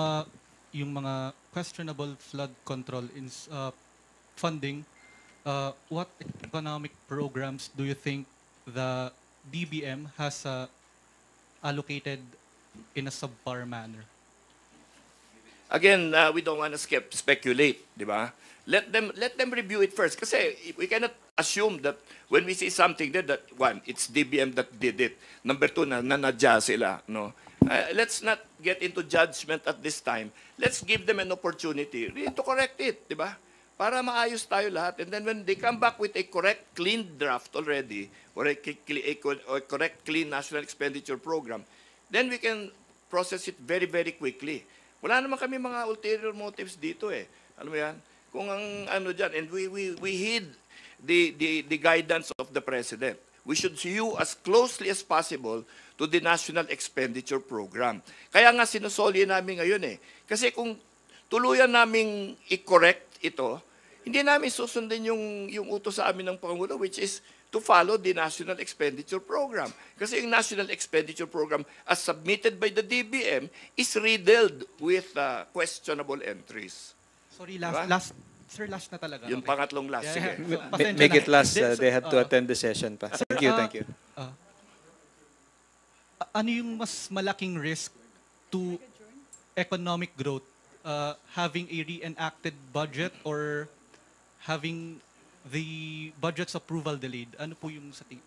yung mga questionable flood control funding, what economic programs do you think the DBM has allocated in a subpar manner? Again, we don't want to speculate, di ba? Let them review it first. Kasi we cannot assume that when we see something there, that one, it's DBM that did it. Number two, nanadya sila. No? Let's not get into judgment at this time. Let's give them an opportunity really to correct it, di ba? Para maayos tayo lahat. And then when they come back with a correct, clean draft already, or a correct, clean national expenditure program, then we can process it very, very quickly. Wala naman kami mga ulterior motives dito eh. Ano mo yan? Kung ang ano dyan, and we heed the guidance of the President. We should hew as closely as possible to the National Expenditure Program. Kaya nga sinusoli namin ngayon eh. Kasi kung tuluyan naming i-correct ito, hindi namin susundin yung utos sa amin ng Pangulo, which is to follow the National Expenditure Program. Kasi yung National Expenditure Program, as submitted by the DBM, is riddled with questionable entries. Sorry, Diba? last na talaga. Yung pangatlong last. Sige. Make it last. They had to attend the session pa. Thank you, thank you. Ano yung mas malaking risk to economic growth? Having a reenacted budget or having the budget's approval delayed? Ano po yung sa tingin?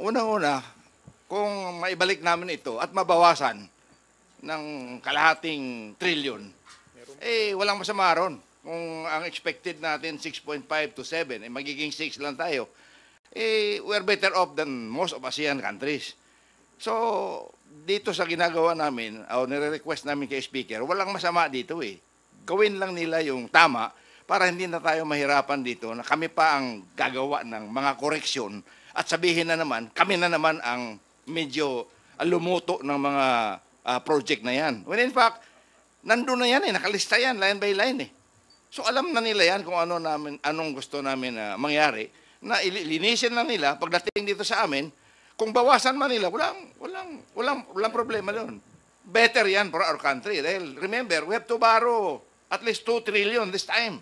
Unang-una, kung maibalik namin ito at mabawasan ng kalahating trilyon, walang masama ron. Kung ang expected natin 6.5 to 7, magiging 6 lang tayo, we're better off than most of ASEAN countries. So, dito sa ginagawa namin, o nire-request namin kay Speaker, walang masama dito eh. Gawin lang nila yung tama para hindi na tayo mahirapan dito na kami pa ang gagawa ng mga koreksyon at sabihin na naman, kami na naman ang medyo lumuto ng mga project na yan. When in fact, nandun na yan eh, nakalista yan, line by line eh. So alam na nila yan kung anong gusto namin mangyari, na ilinisin lang nila pagdating dito sa amin. Kung bawasan man nila, walang problema doon. Better yan for our country. Dahil remember, we have to borrow at least 2 trillion this time.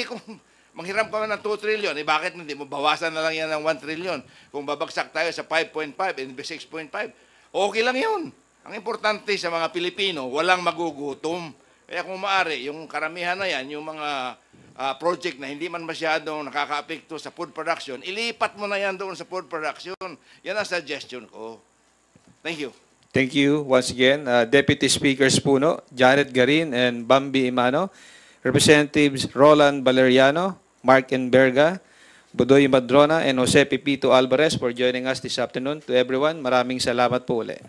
Kung manghiram ka ng 2 trillion, bakit hindi mo bawasan na lang yan ng 1 trillion? Kung babagsak tayo sa 5.5 and 6.5, okay lang yun. Ang importante sa mga Pilipino, walang magugutom. Kaya kung maaari, yung karamihan na yan, yung mga project na hindi man masyadong nakaka-apekto sa food production, ilipat mo na yan doon sa food production. Yan ang suggestion ko. Thank you. Thank you once again. Deputy Speakers Puno, Janet Garin and Bambi Imano, Representatives Roland Valeriano, Mark Enberga, Budoy Madrona, and Jose Pipito Alvarez for joining us this afternoon. To everyone, maraming salamat po ulit.